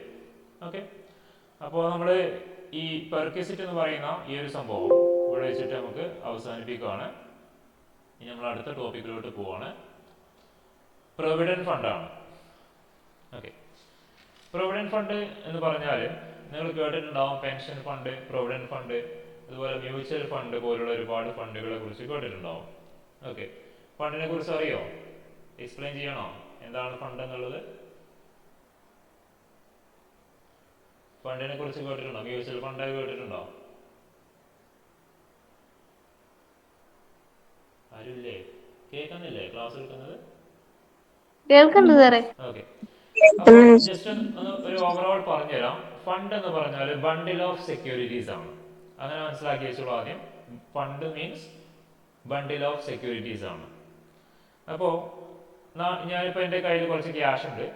ഓക്കെ, അപ്പോൾ നമ്മൾ ഈ പെർക്വിസിറ്റ് എന്ന് പറയുന്ന ഈ ഒരു സംഭവം ഇവിടെ വെച്ചിട്ട് നമുക്ക് അവസാനിപ്പിക്കുകയാണ്. ഇനി നമ്മൾ അടുത്ത ടോപ്പിക്കിലോട്ട് പോവാണ്. പ്രൊവിഡന്റ് ഫണ്ടാണ്. ഓക്കെ, പ്രൊവിഡന്റ് ഫണ്ട് എന്ന് പറഞ്ഞാൽ നിങ്ങൾ കേട്ടിട്ടുണ്ടാവും. പെൻഷൻ ഫണ്ട്, പ്രൊവിഡന്റ് ഫണ്ട്, അതുപോലെ മ്യൂച്വൽ ഫണ്ട് പോലുള്ള ഒരുപാട് ഫണ്ടുകളെ കുറിച്ച് കേട്ടിട്ടുണ്ടാവും. ഓക്കെ, ഫണ്ടിനെ കുറിച്ച് അറിയോ? എക്സ്പ്ലെയിൻ ചെയ്യണോ എന്താണ് ഫണ്ട് എന്നുള്ളത്? ഫണ്ടിനെ കുറിച്ച് കേട്ടിട്ടുണ്ടോ? മ്യൂച്വൽ ഫണ്ട് കേട്ടിട്ടുണ്ടോ? ആരുമില്ലേ? കേൾക്കുന്നില്ലേ ക്ലാസ് എടുക്കുന്നത്? കേൾക്കുന്നുണ്ട് സാറേ. ഓക്കെ, ജസ്റ്റ് ഒന്ന് ഒരു ഓവറോൾ പറഞ്ഞുതരാം. ഫണ്ട് എന്ന് പറഞ്ഞാൽ ബണ്ടിൽ ഓഫ് സെക്യൂരിറ്റീസ് ആണ്. അങ്ങനെ മനസ്സിലാക്കി വെച്ചോളൂ ആദ്യം. Fund means bundle of securities ആണ്. അപ്പോൾ ഞാനിപ്പോൾ എൻ്റെ കയ്യിൽ കുറച്ച് ക്യാഷ് ഉണ്ട്.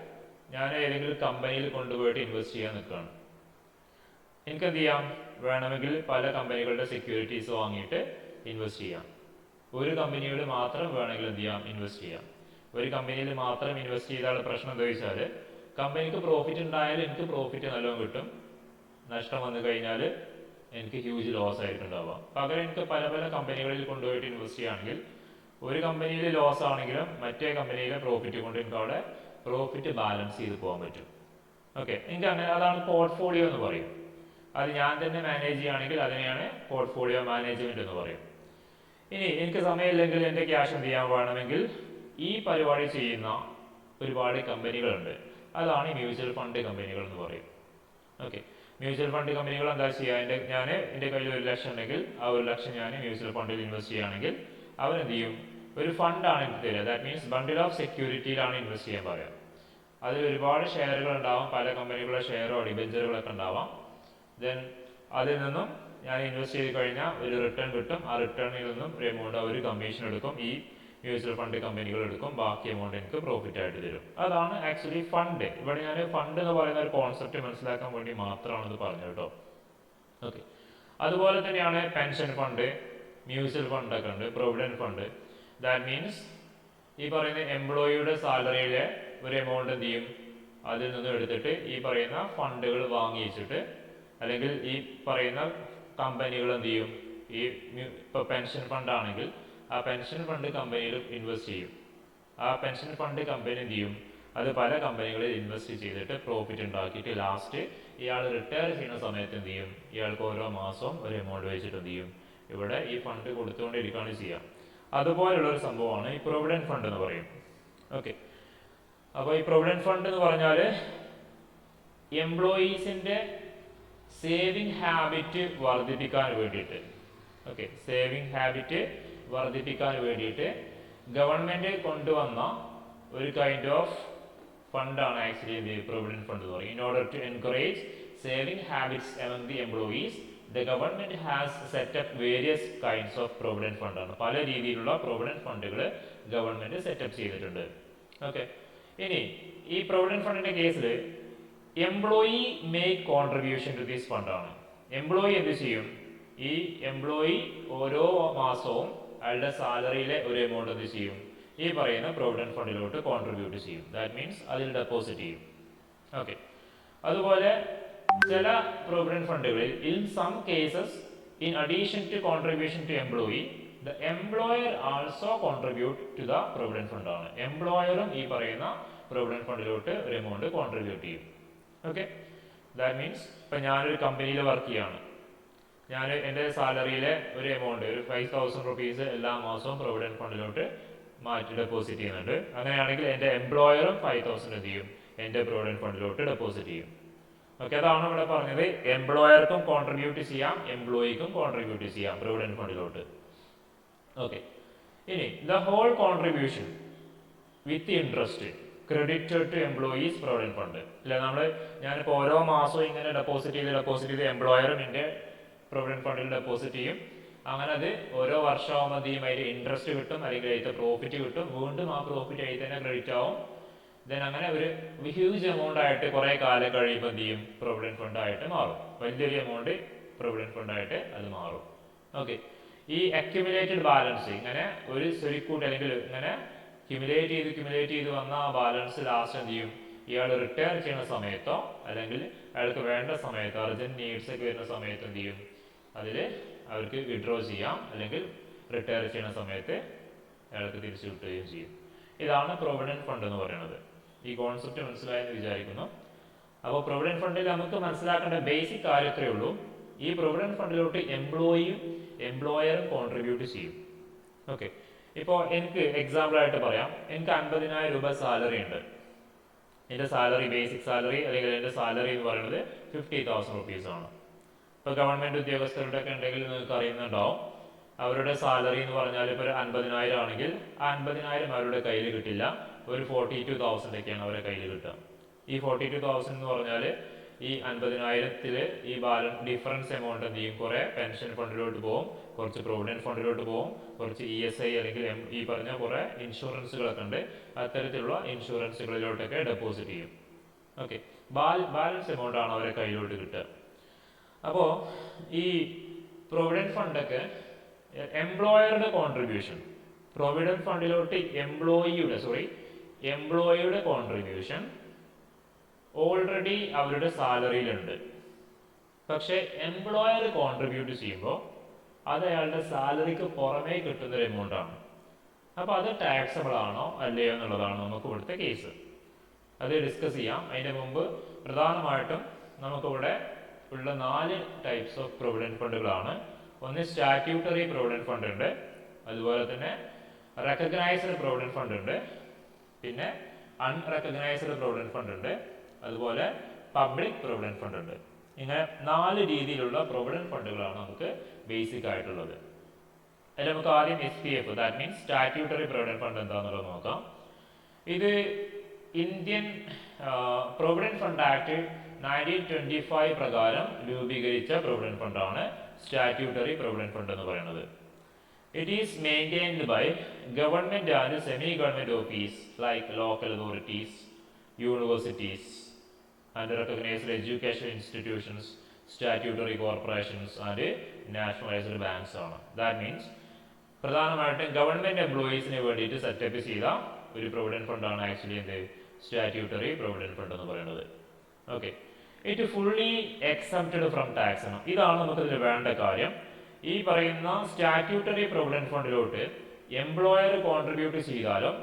ഞാൻ ഏതെങ്കിലും കമ്പനിയിൽ കൊണ്ടുപോയിട്ട് ഇൻവെസ്റ്റ് ചെയ്യാൻ നിൽക്കുകയാണ്. എനിക്ക് എന്ത് ചെയ്യാം? വേണമെങ്കിൽ പല കമ്പനികളുടെ സെക്യൂരിറ്റീസ് വാങ്ങിയിട്ട് ഇൻവെസ്റ്റ് ചെയ്യാം. ഒരു കമ്പനിയിൽ മാത്രം വേണമെങ്കിൽ എന്ത് ചെയ്യാം? ഇൻവെസ്റ്റ് ചെയ്യാം. ഒരു കമ്പനിയിൽ മാത്രം ഇൻവെസ്റ്റ് ചെയ്താൽ പ്രശ്നം എന്താ വെച്ചാൽ, കമ്പനിക്ക് പ്രോഫിറ്റ് ഉണ്ടായാലും എനിക്ക് പ്രോഫിറ്റ് നല്ലോണം കിട്ടും, നഷ്ടം വന്നു കഴിഞ്ഞാൽ എനിക്ക് ഹ്യൂജ് ലോസ് ആയിരിക്കും ഉണ്ടാവുക. പകരം എനിക്ക് പല പല കമ്പനികളിൽ കൊണ്ടുപോയിട്ട് ഇൻവെസ്റ്റ് ചെയ്യുകയാണെങ്കിൽ ഒരു കമ്പനിയിൽ ലോസ് ആണെങ്കിലും മറ്റേ കമ്പനിയിലെ പ്രോഫിറ്റ് കൊണ്ട് എനിക്ക് അവിടെ പ്രോഫിറ്റ് ബാലൻസ് ചെയ്ത് പോകാൻ പറ്റും. ഓക്കെ, എനിക്ക് അങ്ങനെ, അതാണ് പോർട്ട്ഫോളിയോ എന്ന് പറയും. അത് ഞാൻ തന്നെ മാനേജ് ചെയ്യുകയാണെങ്കിൽ അതിനെയാണ് പോർട്ട്ഫോളിയോ മാനേജ്മെന്റ് എന്ന് പറയും. ഇനി എനിക്ക് സമയമില്ലെങ്കിൽ എൻ്റെ ക്യാഷ് എന്ത് ചെയ്യാൻ വേണമെങ്കിൽ ഈ പരിപാടി ചെയ്യുന്ന ഒരുപാട് കമ്പനികളുണ്ട്. അതാണ് ഈ മ്യൂച്വൽ ഫണ്ട് കമ്പനികൾ എന്ന് പറയും. ഓക്കെ, മ്യൂച്വൽ ഫണ്ട് കമ്പനികൾ എന്താ ചെയ്യുക? ഞാൻ എൻ്റെ കയ്യിൽ 1 ലക്ഷം ഉണ്ടെങ്കിൽ ആ 1 ലക്ഷം ഞാൻ മ്യൂച്വൽ ഫണ്ടിൽ ഇൻവെസ്റ്റ് ചെയ്യുകയാണെങ്കിൽ അവരെന്ത് ചെയ്യും? ഒരു ഫണ്ടാണ് എനിക്ക് തരിക. ദാറ്റ് മീൻസ് ബണ്ടിൽ ഓഫ് സെക്യൂരിറ്റിയിലാണ് ഇൻവെസ്റ്റ് ചെയ്യാൻ പറയുക. അതിൽ ഒരുപാട് ഷെയറുകൾ ഉണ്ടാവാം, പല കമ്പനികളുടെ ഷെയറോ ഡിബെഞ്ചറുകളൊക്കെ ഉണ്ടാവാം. ദെൻ അതിൽ നിന്നും ഞാൻ ഇൻവെസ്റ്റ് ചെയ്ത് കഴിഞ്ഞാൽ ഒരു റിട്ടേൺ കിട്ടും. ആ റിട്ടേണിൽ നിന്നും ഒരു എമൗണ്ട് അവർ കമ്മീഷൻ എടുക്കും, ഈ മ്യൂച്വൽ ഫണ്ട് കമ്പനികൾ എടുക്കും, ബാക്കി എമൗണ്ട് എനിക്ക് പ്രോഫിറ്റ് ആയിട്ട് തരും. അതാണ് ആക്ച്വലി ഫണ്ട്. ഇവിടെ ഞാൻ ഫണ്ട് എന്ന് പറയുന്ന ഒരു കോൺസെപ്റ്റ് മനസ്സിലാക്കാൻ വേണ്ടി മാത്രമാണ് ഇത് പറഞ്ഞത് കേട്ടോ. ഓക്കെ, അതുപോലെ തന്നെയാണ് പെൻഷൻ ഫണ്ട്, മ്യൂച്വൽ ഫണ്ടൊക്കെ ഉണ്ട്, പ്രൊവിഡന്റ് ഫണ്ട്. ദാറ്റ് മീൻസ് ഈ പറയുന്ന എംപ്ലോയിയുടെ സാലറിയിലെ ഒരു എമൗണ്ട് എന്ത് ചെയ്യും? അതിൽ നിന്ന് എടുത്തിട്ട് ഈ പറയുന്ന ഫണ്ടുകൾ വാങ്ങി വെച്ചിട്ട്, അല്ലെങ്കിൽ ഈ പറയുന്ന കമ്പനികൾ എന്ത് ചെയ്യും? ഈ ഇപ്പോൾ പെൻഷൻ ഫണ്ട് ആണെങ്കിൽ ആ പെൻഷൻ ഫണ്ട് കമ്പനിയിൽ ഇൻവെസ്റ്റ് ചെയ്യും. ആ പെൻഷൻ ഫണ്ട് കമ്പനി എന്ത് ചെയ്യും? അത് പല കമ്പനികളിൽ ഇൻവെസ്റ്റ് ചെയ്തിട്ട് പ്രോഫിറ്റ് ഉണ്ടാക്കിയിട്ട് ലാസ്റ്റ് ഇയാൾ റിട്ടയർ ചെയ്യുന്ന സമയത്ത് എന്ത് ചെയ്യും? ഇയാൾക്ക് ഓരോ മാസവും ഒരു എമൗണ്ട് വെച്ചിട്ട് എന്ത് ചെയ്യും? ഇവിടെ ഈ ഫണ്ട് കൊടുത്തുകൊണ്ടിരിക്കുകയാണ് ചെയ്യുക. അതുപോലുള്ളൊരു സംഭവമാണ് ഈ പ്രൊവിഡന്റ് ഫണ്ട് എന്ന് പറയും. ഓക്കെ, അപ്പോൾ ഈ പ്രൊവിഡന്റ് ഫണ്ട് എന്ന് പറഞ്ഞാൽ എംപ്ലോയീസിൻ്റെ സേവിങ് ഹാബിറ്റ് വർദ്ധിപ്പിക്കാൻ വേണ്ടിയിട്ട്, ഓക്കെ, സേവിങ് ഹാബിറ്റ് വർദ്ധിപ്പിക്കാൻ വേണ്ടിയിട്ട് ഗവൺമെൻറ് കൊണ്ടുവന്ന ഒരു കൈൻഡ് ഓഫ് ഫണ്ടാണ് ആക്ച്വലി പ്രൊവിഡന്റ് ഫണ്ട് എന്ന് പറയും. In order to encourage saving habits among the employees the government has set up various kinds of provident ഫണ്ടാണ്. പല രീതിയിലുള്ള പ്രൊവിഡന്റ് ഫണ്ടുകൾ ഗവൺമെന്റ് സെറ്റപ്പ് ചെയ്തിട്ടുണ്ട്. ഓക്കെ, ഇനി ഈ പ്രൊവിഡന്റ് ഫണ്ടിന്റെ കേസിൽ employee make contribution to this ഫണ്ടാണ്. എംപ്ലോയി എന്ത് ചെയ്യും? ഈ എംപ്ലോയി ഓരോ മാസവും അയാളുടെ സാലറിയിലെ ഒരു എമൗണ്ട് എന്ത് ചെയ്യും? ഈ പറയുന്ന പ്രൊവിഡന്റ് ഫണ്ടിലോട്ട് കോൺട്രിബ്യൂട്ട് ചെയ്യും. ദാറ്റ് മീൻസ് അതിൽ ഡെപ്പോസിറ്റ് ചെയ്യും. ഓക്കെ, അതുപോലെ ചില പ്രൊവിഡന്റ് ഫണ്ടുകളിൽ in some cases in addition to contribution to employee the employer also contribute to the provident ഫണ്ടാണ്. എംപ്ലോയറും ഈ പറയുന്ന പ്രൊവിഡന്റ് ഫണ്ടിലോട്ട് ഒരു എമൗണ്ട് കോൺട്രിബ്യൂട്ട് ചെയ്യും. ഓക്കെ, ദാറ്റ് മീൻസ് ഇപ്പം ഞാനൊരു കമ്പനിയിൽ വർക്ക് ചെയ്യാണ്. ഞാൻ എൻ്റെ സാലറിയിലെ ഒരു എമൗണ്ട്, ഒരു 5,000 റുപ്പീസ് എല്ലാ മാസവും പ്രൊവിഡന്റ് ഫണ്ടിലോട്ട് മാറ്റി ഡെപ്പോസിറ്റ് ചെയ്യുന്നുണ്ട്. അങ്ങനെയാണെങ്കിൽ എൻ്റെ എംപ്ലോയറും 5,000 എന്ത് ചെയ്യും? എൻ്റെ പ്രൊവിഡന്റ് ഫണ്ടിലോട്ട് ഡെപ്പോസിറ്റ് ചെയ്യും. ഓക്കെ, അതാണ് ഇവിടെ പറഞ്ഞത്. എംപ്ലോയർക്കും കോൺട്രിബ്യൂട്ട് ചെയ്യാം, എംപ്ലോയിക്കും കോൺട്രിബ്യൂട്ട് ചെയ്യാം പ്രൊവിഡന്റ് ഫണ്ടിലോട്ട്. ഓക്കെ, ഇനി the whole contribution with interest credited to employees provident fund. അല്ല, ഞാനിപ്പോൾ ഓരോ മാസവും ഇങ്ങനെ ഡെപ്പോസിറ്റ് ചെയ്ത് എംപ്ലോയറും എൻ്റെ പ്രൊവിഡന്റ് ഫണ്ടിൽ ഡെപ്പോസിറ്റ് ചെയ്യും. അങ്ങനെ അത് ഓരോ വർഷമാകുമ്പോൾ അതിൽ ഇൻട്രസ്റ്റ് കിട്ടും, അല്ലെങ്കിൽ അതിൽ പ്രോഫിറ്റ് കിട്ടും. വീണ്ടും ആ പ്രോഫിറ്റ് അതിൽ തന്നെ ക്രെഡിറ്റ് ആവും. ദെൻ അങ്ങനെ ഒരു ഹ്യൂജ് എമൗണ്ട് ആയിട്ട് കുറേ കാലം കഴിയുമ്പോൾ എന്ത് ചെയ്യും? പ്രൊവിഡന്റ് ഫണ്ട് ആയിട്ട് മാറും. വലിയൊരു എമൗണ്ട് പ്രൊവിഡന്റ് ഫണ്ട് ആയിട്ട് അത് മാറും. ഓക്കെ, ഈ അക്യുമുലേറ്റഡ് ബാലൻസ് ഇങ്ങനെ ഒരു സ്വരിക്കൂട്ട് അല്ലെങ്കിൽ ഇങ്ങനെ ക്യുമുലേറ്റ് ചെയ്ത് വന്ന ആ ബാലൻസ് ലാസ്റ്റ് എന്ത് ചെയ്യും? ഇയാൾ റിട്ടയർ ചെയ്യുന്ന സമയത്തോ അല്ലെങ്കിൽ അയാൾക്ക് വേണ്ട സമയത്തോ അർജന്റ് നീഡ്സ് ഒക്കെ വരുന്ന സമയത്ത് എന്ത് ചെയ്യും? അതിൽ അവർക്ക് വിഡ്രോ ചെയ്യാം, അല്ലെങ്കിൽ റിട്ടയർ ചെയ്യുന്ന സമയത്ത് അയാൾക്ക് തിരിച്ചു കിട്ടുകയും ചെയ്യും. ഇതാണ് പ്രൊവിഡന്റ് ഫണ്ട് എന്ന് പറയുന്നത്. ഈ കോൺസെപ്റ്റ് മനസ്സിലായെന്ന് വിചാരിക്കുന്നു. അപ്പോൾ പ്രൊവിഡന്റ് ഫണ്ടിൽ നമുക്ക് മനസ്സിലാക്കേണ്ട ബേസിക് കാര്യത്രേ ഉള്ളൂ. ഈ പ്രൊവിഡന്റ് ഫണ്ടിലോട്ട് എംപ്ലോയിയും എംപ്ലോയറും കോൺട്രിബ്യൂട്ട് ചെയ്യും. ഓക്കെ, ഇപ്പോൾ എനിക്ക് എക്സാമ്പിൾ ആയിട്ട് പറയാം. എനിക്ക് 50,000 രൂപ സാലറി ഉണ്ട്. എൻ്റെ സാലറി, ബേസിക് സാലറി അല്ലെങ്കിൽ എൻ്റെ സാലറി എന്ന് പറയുന്നത് 50,000 റുപ്പീസ് ആണ്. ഇപ്പോൾ ഗവൺമെൻറ് ഉദ്യോഗസ്ഥരുടെ ഒക്കെ ഉണ്ടെങ്കിൽ നിങ്ങൾക്ക് അറിയുന്നുണ്ടാവും, അവരുടെ സാലറി എന്ന് പറഞ്ഞാൽ ഇപ്പോൾ ഒരു 50,000 ആണെങ്കിൽ ആ 50,000 അവരുടെ കയ്യിൽ കിട്ടില്ല. ഒരു 42,000 ഒക്കെയാണ് അവരുടെ കയ്യിൽ കിട്ടുക. ഈ 42,000 എന്ന് പറഞ്ഞാൽ ഈ 50,000-ൽ ഈ ബാലൻസ് ഡിഫറൻസ് എമൗണ്ട് എന്ത് ചെയ്യും? കുറേ പെൻഷൻ ഫണ്ടിലോട്ട് പോകും, കുറച്ച് പ്രൊവിഡന്റ് ഫണ്ടിലോട്ട് പോകും, കുറച്ച് ESI അല്ലെങ്കിൽ ഈ പറഞ്ഞ കുറേ ഇൻഷുറൻസുകളൊക്കെ ഉണ്ട്. അത്തരത്തിലുള്ള ഇൻഷുറൻസുകളിലോട്ടൊക്കെ ഡെപ്പോസിറ്റ് ചെയ്യും. ഓക്കെ, ബാലൻസ് എമൗണ്ട് ആണ് അവരെ കയ്യിലോട്ട് കിട്ടുക. അപ്പോൾ ഈ പ്രൊവിഡന്റ് ഫണ്ടൊക്കെ എംപ്ലോയറുടെ കോൺട്രിബ്യൂഷൻ, പ്രൊവിഡന്റ് ഫണ്ടിലോട്ട് എംപ്ലോയിയുടെ കോൺട്രിബ്യൂഷൻ ഓൾറെഡി അവരുടെ സാലറിയിലുണ്ട്. പക്ഷെ എംപ്ലോയർ കോൺട്രിബ്യൂട്ട് ചെയ്യുമ്പോൾ അത് അയാളുടെ സാലറിക്ക് പുറമേ കിട്ടുന്നൊരു എമൗണ്ട് ആണ്. അപ്പോൾ അത് ടാക്സബിൾ ആണോ അല്ലയോ എന്നുള്ളതാണ് നമുക്ക് ഇവിടുത്തെ കേസ്. അത് ഡിസ്കസ് ചെയ്യാം. അതിൻ്റെ മുമ്പ് പ്രധാനമായിട്ടും നമുക്കിവിടെ ഉള്ള 4 ടൈപ്സ് ഓഫ് പ്രൊവിഡന്റ് ഫണ്ടുകളാണ്. ഒന്ന് സ്റ്റാറ്റ്യൂട്ടറി പ്രൊവിഡന്റ് ഫണ്ട് ഉണ്ട്, അതുപോലെ തന്നെ റെക്കഗ്നൈസ്ഡ് പ്രൊവിഡന്റ് ഫണ്ട് ഉണ്ട്, പിന്നെ അൺറെക്കഗ്നൈസ്ഡ് പ്രൊവിഡന്റ് ഫണ്ട് ഉണ്ട്, അതുപോലെ പബ്ലിക് പ്രൊവിഡന്റ് ഫണ്ട് ഉണ്ട്. ഇങ്ങനെ 4 രീതിയിലുള്ള പ്രൊവിഡന്റ് ഫണ്ടുകളാണ് നമുക്ക് ബേസിക് ആയിട്ടുള്ളത്. അതിൽ നമുക്ക് ആദ്യം SPF, that means statutory provident fund എന്താണെന്നുള്ളത് നോക്കാം. ഇത് ഇന്ത്യൻ പ്രൊവിഡന്റ് ഫണ്ട് ആക്ട് 1925 പ്രകാരം രൂപീകരിച്ച പ്രൊവിഡന്റ് ഫണ്ടാണ് സ്റ്റാറ്റ്യൂട്ടറി പ്രൊവിഡന്റ് ഫണ്ട് എന്ന് പറയുന്നത്. It is maintained by government and semi-government office like local authorities, universities, and recognized educational institutions, statutory corporations, and nationalized banks ആണ്. That means പ്രധാനമായിട്ടും government എംപ്ലോയീസിന് വേണ്ടിയിട്ട് setup ചെയ്ത ഒരു provident ഫണ്ടാണ് actually എന്ത് statutory provident fund എന്ന് പറയുന്നത്. Okay, it fully exempted from tax ആണ്. ഇതാണ് നമുക്കിതിൽ വേണ്ട കാര്യം. ഈ പറയുന്ന സ്റ്റാറ്റ്യൂട്ടറി പ്രൊവിഡന്റ് ഫണ്ടിലോട്ട് എംപ്ലോയർ കോൺട്രിബ്യൂട്ട് ചെയ്താലും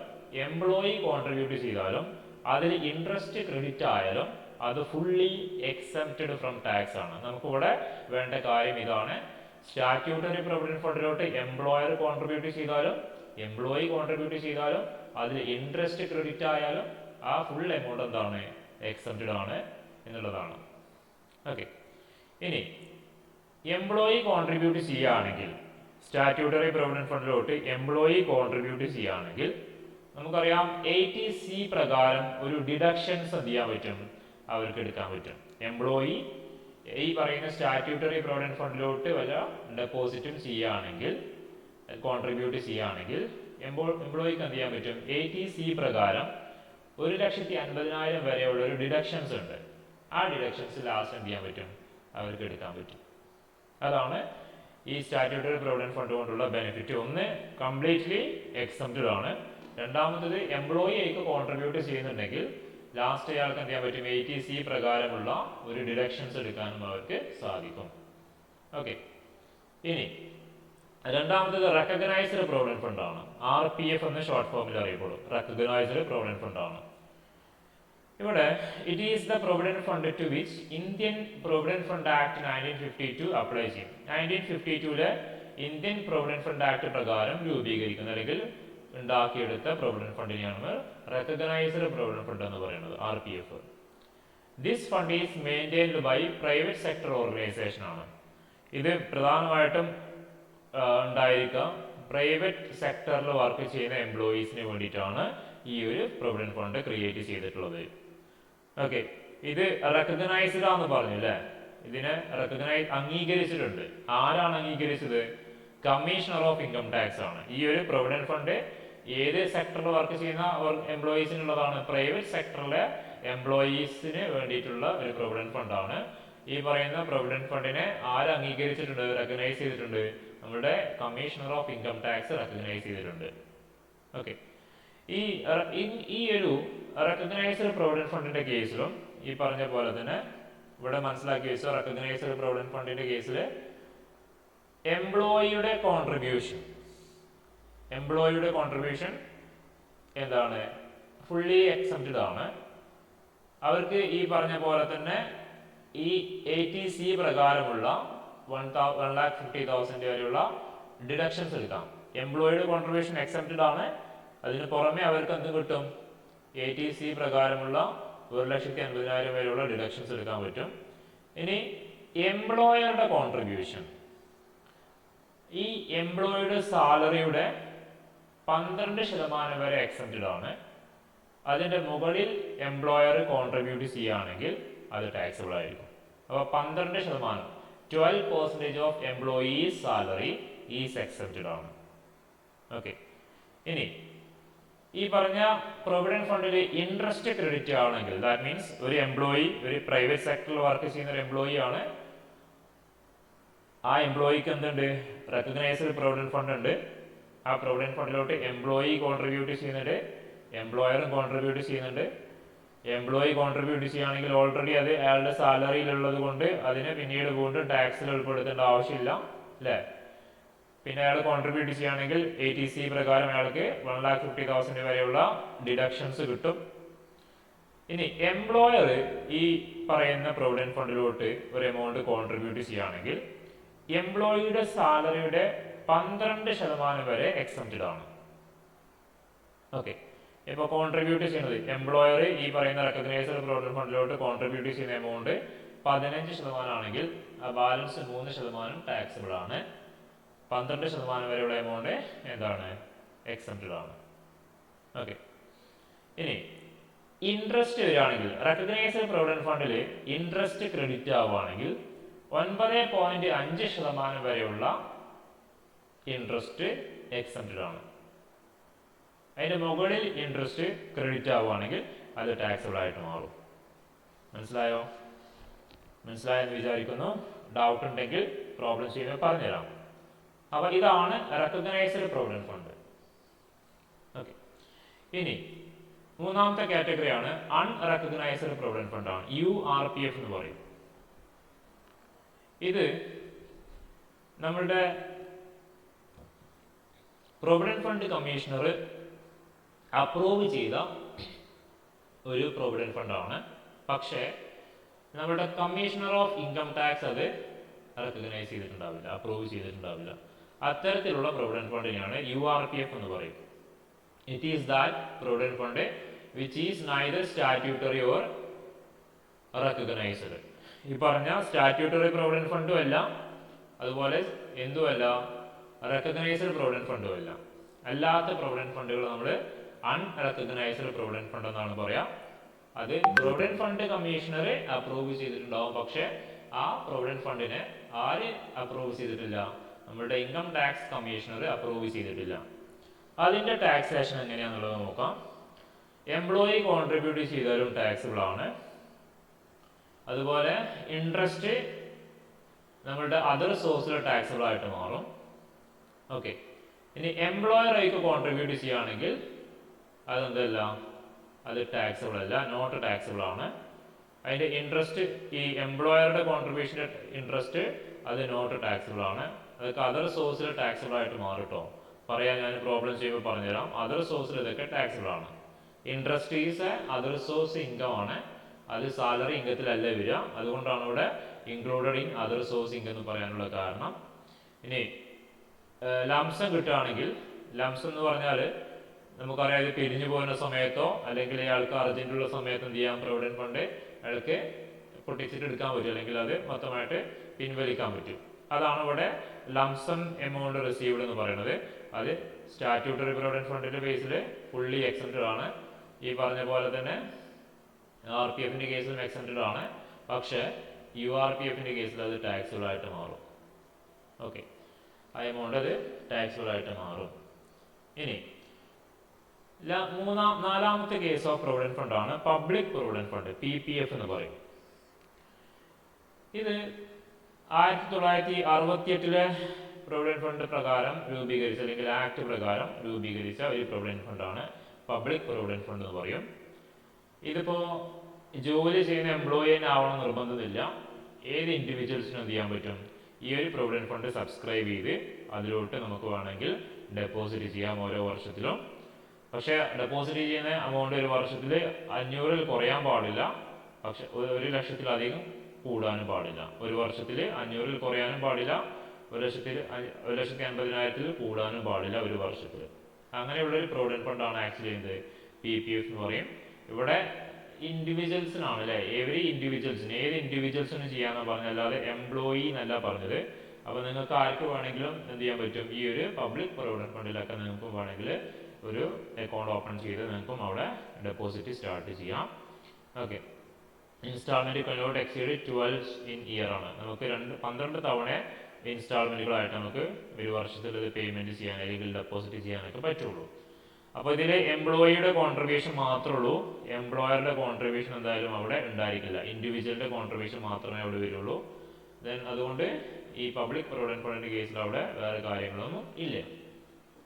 എംപ്ലോയി കോൺട്രിബ്യൂട്ട് ചെയ്താലും അതിൽ ഇൻട്രസ്റ്റ് ക്രെഡിറ്റ് ആയാലും അത് ഫുള്ളി എക്സംപ്റ്റഡ് ഫ്രം ടാക്സ് ആണ്. നമുക്കിവിടെ വേണ്ട കാര്യം ഇതാണ്. സ്റ്റാറ്റ്യൂട്ടറി പ്രൊവിഡന്റ് ഫണ്ടിലോട്ട് എംപ്ലോയർ കോൺട്രിബ്യൂട്ട് ചെയ്താലും എംപ്ലോയി കോൺട്രിബ്യൂട്ട് ചെയ്താലും അതിൽ ഇൻട്രസ്റ്റ് ക്രെഡിറ്റ് ആയാലും ആ ഫുൾ എമൗണ്ട് എന്താണ് എക്സംപ്റ്റഡ് ആണ് എന്നുള്ളതാണ്. ഓക്കെ, ഇനി എംപ്ലോയി കോൺട്രിബ്യൂട്ട് ചെയ്യുകയാണെങ്കിൽ സ്റ്റാറ്റ്യൂട്ടറി പ്രൊവിഡന്റ് ഫണ്ടിലോട്ട് എംപ്ലോയി കോൺട്രിബ്യൂട്ട് ചെയ്യുകയാണെങ്കിൽ നമുക്കറിയാം 80C പ്രകാരം ഒരു ഡിഡക്ഷൻസ് എന്ത് ചെയ്യാൻ പറ്റും, അവർക്ക് എടുക്കാൻ പറ്റും. എംപ്ലോയി ഈ പറയുന്ന സ്റ്റാറ്റ്യൂട്ടറി പ്രൊവിഡന്റ് ഫണ്ടിലോട്ട് വല്ല ഡെപ്പോസിറ്റും ചെയ്യുകയാണെങ്കിൽ കോൺട്രിബ്യൂട്ട് ചെയ്യുകയാണെങ്കിൽ എംപ്ലോയിക്ക് എന്ത് ചെയ്യാൻ പറ്റും, 80C പ്രകാരം 1,50,000 വരെയുള്ള ഒരു ഡിഡക്ഷൻസ് ഉണ്ട്. ആ ഡിഡക്ഷൻസ് ലാസ്റ്റ് എന്ത് ചെയ്യാൻ പറ്റും, അവർക്ക് എടുക്കാൻ പറ്റും. അതാണ് ഈ സ്റ്റാറ്റ്യൂട്ടറി പ്രൊവിഡന്റ് ഫണ്ട് കൊണ്ടുള്ള ബെനിഫിറ്റ്. ഒന്ന്, കംപ്ലീറ്റ്ലി എക്സംപ്റ്റഡ് ആണ്. രണ്ടാമത്തത്, എംപ്ലോയി ആയിട്ട് കോൺട്രിബ്യൂട്ട് ചെയ്യുന്നുണ്ടെങ്കിൽ ലാസ്റ്റ് അയാൾക്ക് എന്ത് ചെയ്യാൻ പറ്റും, 80C പ്രകാരമുള്ള ഒരു ഡിഡക്ഷൻസ് എടുക്കാനും അവർക്ക് സാധിക്കും. ഓക്കെ, ഇനി രണ്ടാമത്തത് റെക്കഗ്നൈസ്ഡ് പ്രൊവിഡന്റ് ഫണ്ട് ആണ്. RPF എന്ന ഷോർട്ട് ഫോമിൽ അറിയപ്പെടും. റെക്കഗ്നൈസ്ഡ് പ്രൊവിഡന്റ് ഫണ്ട് ആണ്. ഇവിടെ it is the provident fund to which Indian provident fund act 1952 apply ചെയ്യും. 1952 ഇന്ത്യൻ പ്രൊവിഡന്റ് ഫണ്ട് ആക്ട് പ്രകാരം രൂപീകരിക്കുന്ന അല്ലെങ്കിൽ ഉണ്ടാക്കിയെടുത്ത പ്രൊവിഡന്റ് ഫണ്ടിനെയാണ് റെക്കഗ്നൈസ്ഡ് പ്രൊവിഡന്റ് ഫണ്ട് എന്ന് പറയുന്നത്, RPF. This fund is maintained by private sector organisation ആണ്. ഇത് പ്രധാനമായിട്ടും ഉണ്ടായിരിക്കുക പ്രൈവറ്റ് സെക്ടറിൽ വർക്ക് ചെയ്യുന്ന എംപ്ലോയീസിന് വേണ്ടിയിട്ടാണ് ഈ ഒരു പ്രൊവിഡന്റ് ഫണ്ട് ക്രിയേറ്റ് ചെയ്തിട്ടുള്ളത്. ഓക്കെ, ഇത് റെക്കഗ്നൈസ്ഡ് ആണെന്ന് പറഞ്ഞു അല്ലേ. ഇതിനെ അംഗീകരിച്ചിട്ടുണ്ട്. ആരാണ് അംഗീകരിച്ചത്? കമ്മീഷണർ ഓഫ് ഇൻകം ടാക്സ് ആണ്. ഈ ഒരു പ്രൊവിഡന്റ് ഫണ്ട് ഏത് സെക്ടറിൽ വർക്ക് ചെയ്യുന്ന എംപ്ലോയീസിനുള്ളതാണ്? പ്രൈവറ്റ് സെക്ടറിലെ എംപ്ലോയീസിന് വേണ്ടിയിട്ടുള്ള ഒരു പ്രൊവിഡന്റ് ഫണ്ടാണ്. ഈ പറയുന്ന പ്രൊവിഡന്റ് ഫണ്ടിനെ ആര് അംഗീകരിച്ചിട്ടുണ്ട്, റെക്കഗ്നൈസ് ചെയ്തിട്ടുണ്ട്? നമ്മുടെ commissioner of income tax recognise ചെയ്തിട്ടുണ്ട്. ഓക്കെ, ഈ ഒരു റെക്കഗ്നൈസ്ഡ് പ്രൊവിഡന്റ് ഫണ്ടിന്റെ കേസിലും ഈ പറഞ്ഞ പോലെ തന്നെ ഇവിടെ മനസ്സിലാക്കി വെച്ച റെക്കഗ്നൈസ്ഡ് പ്രൊവിഡന്റ് ഫണ്ടിന്റെ കേസിൽ എംപ്ലോയിയുടെ കോൺട്രിബ്യൂഷൻ എന്താണ്? ഫുള്ളി എക്സംപ്റ്റഡ് ആണ്. അവർക്ക് ഈ പറഞ്ഞ പോലെ തന്നെ ഈ 80C പ്രകാരമുള്ള 1,50,000 വരെയുള്ള ഡിഡക്ഷൻസ് എടുക്കാം. എംപ്ലോയിയുടെ കോൺട്രിബ്യൂഷൻ എക്സംപ്റ്റഡ് ആണ്. അതിന് പുറമെ അവർക്ക് എന്ത് കിട്ടും? 80C പ്രകാരമുള്ള 1,50,000 വരെയുള്ള ഡിഡക്ഷൻസ് എടുക്കാൻ പറ്റും. ഇനി എംപ്ലോയറുടെ കോൺട്രിബ്യൂഷൻ, ഈ എംപ്ലോയിയുടെ സാലറിയുടെ 12% വരെ എക്സംപ്റ്റഡ് ആണ്. അതിൻ്റെ മുകളിൽ എംപ്ലോയർ കോൺട്രിബ്യൂട്ട് ചെയ്യുകയാണെങ്കിൽ അത് ടാക്സബിൾ ആയിരിക്കും. അപ്പോൾ 12%, 12% of employees salary is exempted ആണ്. ഓക്കെ, ഇനി ഈ പറഞ്ഞ പ്രൊവിഡന്റ് ഫണ്ടിൽ ഇൻട്രസ്റ്റ് ക്രെഡിറ്റ് ആണെങ്കിൽ, ദാറ്റ് മീൻസ് ഒരു എംപ്ലോയി ഒരു പ്രൈവറ്റ് സെക്ടറിൽ വർക്ക് ചെയ്യുന്ന ഒരു എംപ്ലോയി ആണ്, ആ എംപ്ലോയിക്ക് എന്തുണ്ട്, റെക്കഗ്നൈസ്ഡ് പ്രൊവിഡന്റ് ഫണ്ട് ഉണ്ട്. ആ പ്രൊവിഡന്റ് ഫണ്ടിലോട്ട് എംപ്ലോയി കോൺട്രിബ്യൂട്ട് ചെയ്യുന്നുണ്ട്, എംപ്ലോയറും കോൺട്രിബ്യൂട്ട് ചെയ്യുന്നുണ്ട്. എംപ്ലോയി കോൺട്രിബ്യൂട്ട് ചെയ്യുകയാണെങ്കിൽ ഓൾറെഡി അത് അയാളുടെ സാലറിയിലുള്ളത് കൊണ്ട് അതിനെ പിന്നീട് വീണ്ടും ടാക്സിൽ ഉൾപ്പെടുത്തേണ്ട ആവശ്യമില്ല, അല്ലേ? പിന്നെ അയാൾ കോൺട്രിബ്യൂട്ട് ചെയ്യുകയാണെങ്കിൽ ATC പ്രകാരം അയാൾക്ക് 1,50,000 വരെയുള്ള ഡിഡക്ഷൻസ് കിട്ടും. ഇനി എംപ്ലോയർ ഈ പറയുന്ന പ്രൊവിഡന്റ് ഫണ്ടിലോട്ട് ഒരു എമൗണ്ട് കോൺട്രിബ്യൂട്ട് ചെയ്യുകയാണെങ്കിൽ എംപ്ലോയിയുടെ സാലറിയുടെ 12% വരെ എക്സംപ്റ്റഡ് ആണ്. ഓക്കെ, ഇപ്പോൾ കോൺട്രിബ്യൂട്ട് ചെയ്യുന്നത് എംപ്ലോയർ ഈ പറയുന്ന റെക്കഗ്നൈസ്ഡ് പ്രൊവിഡന്റ് ഫണ്ടിലോട്ട് കോൺട്രിബ്യൂട്ട് ചെയ്യുന്ന എമൗണ്ട് 15% ആണെങ്കിൽ ആ ബാലൻസ് 3% ടാക്സിബിൾ ആണ്. 12% വരെയുള്ള എമൗണ്ട് എന്താണ്, എക്സംപ്റ്റഡ് ആണ്. ഓക്കെ, ഇനി ഇൻട്രസ്റ്റ് വരികയാണെങ്കിൽ റെക്കഗ്നൈസ്ഡ് പ്രൊവിഡന്റ് ഫണ്ടിൽ ഇൻട്രസ്റ്റ് ക്രെഡിറ്റ് ആവുകയാണെങ്കിൽ 9.5% വരെയുള്ള ഇൻട്രസ്റ്റ് എക്സംപ്റ്റഡ് ആണ്. അതിന്റെ മുകളിൽ ഇൻട്രസ്റ്റ് ക്രെഡിറ്റ് ആവുകയാണെങ്കിൽ അത് ടാക്സബിൾ ആയിട്ട് മാറും. മനസ്സിലായോ? മനസ്സിലായെന്ന് വിചാരിക്കുന്നു. ഡൗട്ട് ഉണ്ടെങ്കിൽ പ്രോബ്ലം ചെയ്യുമ്പോൾ പറഞ്ഞുതരാം. അപ്പൊ ഇതാണ് റെക്കഗ്നൈസ്ഡ് പ്രൊവിഡന്റ് ഫണ്ട്. ഓക്കെ, ഇനി മൂന്നാമത്തെ കാറ്റഗറിയാണ് അൺറെക്കഗ്നൈസ്ഡ് പ്രൊവിഡന്റ് ഫണ്ട് ആണ്, URPF എന്ന് പറയും. ഇത് നമ്മളുടെ പ്രൊവിഡന്റ് ഫണ്ട് കമ്മീഷണർ അപ്രൂവ് ചെയ്ത ഒരു പ്രൊവിഡന്റ് ഫണ്ടാണ്. പക്ഷേ നമ്മുടെ കമ്മീഷണർ ഓഫ് ഇൻകം ടാക്സ് അത് റെക്കഗ്നൈസ് ചെയ്തിട്ടുണ്ടാവില്ല, അപ്രൂവ് ചെയ്തിട്ടുണ്ടാവില്ല. അത്തരത്തിലുള്ള പ്രൊവിഡന്റ് ഫണ്ടിനെയാണ് URPF എന്ന് പറയും. It is that provident fund which is neither statutory or recognised. ഈ പറഞ്ഞ സ്റ്റാറ്റ്യൂട്ടറി പ്രൊവിഡന്റ് ഫണ്ടും അല്ല, അതുപോലെ എന്തുമല്ല, റെക്കഗ്നൈസ്ഡ് പ്രൊവിഡന്റ് ഫണ്ടും അല്ല. അല്ലാത്ത പ്രൊവിഡന്റ് ഫണ്ടുകൾ നമ്മൾ അൺറെക്കഗ്നൈസ്ഡ് പ്രൊവിഡന്റ് ഫണ്ട് എന്നാണ് പറയാം. അത് പ്രൊവിഡന്റ് ഫണ്ട് കമ്മീഷണർ അപ്രൂവ് ചെയ്തിട്ടുണ്ടാവും, പക്ഷെ ആ പ്രൊവിഡന്റ് ഫണ്ടിനെ ആര് അപ്രൂവ് ചെയ്തിട്ടില്ല, നമ്മുടെ ഇൻകം ടാക്സ് കമ്മീഷണർ അപ്രൂവ് ചെയ്തിട്ടില്ല. അതിന്റെ ടാക്സേഷൻ എങ്ങനെയാണെന്നുള്ളത് നോക്കാം. എംപ്ലോയി കോൺട്രിബ്യൂട്ട് ചെയ്താലും ടാക്സിബിൾ ആണ്. അതുപോലെ ഇൻട്രസ്റ്റ് നമ്മളുടെ അതർ സോഴ്സിൽ ടാക്സിബിൾ ആയിട്ട് മാറും. ഓക്കെ, ഇനി എംപ്ലോയർ ആയിട്ട് കോൺട്രിബ്യൂട്ട് ചെയ്യുകയാണെങ്കിൽ അതെന്തല്ല, അത് ടാക്സിബിൾ അല്ല, നോട്ട് ടാക്സിബിൾ ആണ്. അതിന്റെ ഇൻട്രസ്റ്റ്, ഈ എംപ്ലോയറുടെ കോൺട്രിബ്യൂഷന്റെ ഇൻട്രസ്റ്റ് അത് നോട്ട് ടാക്സിബിൾ ആണ്. അതൊക്കെ അതർ സോഴ്സിൽ ടാക്സിബിൾ ആയിട്ട് മാറും കേട്ടോ. പറയാൻ ഞാൻ പ്രോബ്ലം ചെയ്യുമ്പോൾ പറഞ്ഞുതരാം. അതർ സോഴ്സിൽ ഇതൊക്കെ ടാക്സിബിൾ ആണ്. Interest is other source income ആണ്, അത് സാലറി ഇൻകത്തിലല്ല വരിക. അതുകൊണ്ടാണ് ഇവിടെ included in other source income എന്ന് പറയാനുള്ള കാരണം. ഇനി ലംസം കിട്ടുകയാണെങ്കിൽ, ലംസം എന്ന് പറഞ്ഞാൽ നമുക്കറിയാം ഇത് പിരിഞ്ഞു പോകുന്ന സമയത്തോ അല്ലെങ്കിൽ അയാൾക്ക് അർജന്റുള്ള സമയത്ത് എന്ത് ചെയ്യാം, പ്രൊവിഡന്റ് ഫണ്ട് അയാൾക്ക് പൊട്ടിച്ചിട്ട് എടുക്കാൻ പറ്റും, അല്ലെങ്കിൽ അത് മൊത്തമായിട്ട് പിൻവലിക്കാൻ പറ്റും. അതാണ് ഇവിടെ ലംസം എമൗണ്ട് റിസീവ്ഡ് എന്ന് പറയുന്നത്. അത് സ്റ്റാറ്റ്യൂട്ടറി പ്രൊവിഡന്റ് ഫണ്ടിന്റെ ബേസിൽ ഫുള്ളി എക്സംപ്റ്റഡ് ആണ്. ഈ പറഞ്ഞ പോലെ തന്നെ RPFന്റെ കേസിലും എക്സംപ്റ്റഡ് ആണ്. പക്ഷേ URPFന്റെ കേസിൽ അത് ടാക്സിബിൾ ആയിട്ട് മാറും. ഓക്കെ, ആ എമൗണ്ട് അത് ടാക്സിബിൾ ആയിട്ട് മാറും. ഇനി നാലാമത്തെ കേസ് ഓഫ് പ്രൊവിഡന്റ് ഫണ്ട് ആണ് പബ്ലിക് പ്രൊവിഡന്റ് ഫണ്ട്, PPF എന്ന് പറയും. ഇത് 1968 പ്രൊവിഡന്റ് ഫണ്ട് പ്രകാരം രൂപീകരിച്ച, അല്ലെങ്കിൽ ആക്ട് പ്രകാരം രൂപീകരിച്ച ഒരു പ്രൊവിഡന്റ് ഫണ്ടാണ് പബ്ലിക് പ്രൊവിഡന്റ് ഫണ്ട് എന്ന് പറയും. ഇതിപ്പോ ജോലി ചെയ്യുന്ന എംപ്ലോയി ആവണം നിർബന്ധമില്ല, ഏത് ഇൻഡിവിജ്വൽസിനും എന്ത് ചെയ്യാൻ പറ്റും, ഈ ഒരു പ്രൊവിഡന്റ് ഫണ്ട് സബ്സ്ക്രൈബ് ചെയ്ത് അതിലോട്ട് നമുക്ക് വേണമെങ്കിൽ ഡെപ്പോസിറ്റ് ചെയ്യാം ഓരോ വർഷത്തിലും. പക്ഷെ ഡെപ്പോസിറ്റ് ചെയ്യുന്ന എമൗണ്ട് ഒരു വർഷത്തിൽ 500-ൽ കുറയാൻ പാടില്ല, പക്ഷെ 1,00,000-ലധികം കൂടാനും പാടില്ല. ഒരു വർഷത്തിൽ 500-ൽ കുറയാനും പാടില്ല, 1,80,000-ൽ കൂടാനും പാടില്ല ഒരു വർഷത്തിൽ. അങ്ങനെയുള്ളൊരു പ്രൊവിഡന്റ് ഫണ്ടാണ് ആക്ച്വലി എന്ത്, PPF എന്ന് പറയും. ഇവിടെ ഇൻഡിവിജ്വൽസിനാണ് അല്ലെ, എവരി ഇൻഡിവിജ്വൽസിന്, ഏത് ഇൻഡിവിജ്വൽസിനും ചെയ്യാന്നാണ് പറഞ്ഞത്, അല്ലാതെ എംപ്ലോയി എന്നല്ല പറഞ്ഞത്. അപ്പൊ നിങ്ങൾക്ക് ആർക്ക് വേണമെങ്കിലും എന്ത് ചെയ്യാൻ പറ്റും, ഈ ഒരു പബ്ലിക് പ്രൊവിഡന്റ് ഫണ്ടിലൊക്കെ നിങ്ങൾക്ക് വേണമെങ്കിൽ ഒരു അക്കൗണ്ട് ഓപ്പൺ ചെയ്ത് നിങ്ങൾക്കും അവിടെ ഡെപ്പോസിറ്റ് സ്റ്റാർട്ട് ചെയ്യാം. Okay, instalment cannot exceed 12 in year ആണ്. നമുക്ക് 12 തവണ ഇൻസ്റ്റാൾമെന്റുകളായിട്ട് നമുക്ക് ഒരു വർഷത്തിൽ ഇത് പേയ്മെന്റ് ചെയ്യാൻ അല്ലെങ്കിൽ ഡെപ്പോസിറ്റ് ചെയ്യാനൊക്കെ പറ്റുള്ളൂ. അപ്പോൾ ഇതിൽ എംപ്ലോയിയുടെ കോൺട്രിബ്യൂഷൻ മാത്രമേ ഉള്ളൂ, എംപ്ലോയറുടെ കോൺട്രിബ്യൂഷൻ എന്തായാലും അവിടെ ഉണ്ടായിരിക്കില്ല. ഇൻഡിവിജ്വലിന്റെ കോൺട്രിബ്യൂഷൻ മാത്രമേ അവിടെ വരുള്ളൂ. ദെൻ അതുകൊണ്ട് ഈ പബ്ലിക് പ്രൊവിഡന്റ് ഫണ്ടിന്റെ കേസിൽ അവിടെ വേറെ കാര്യങ്ങളൊന്നും ഇല്ല.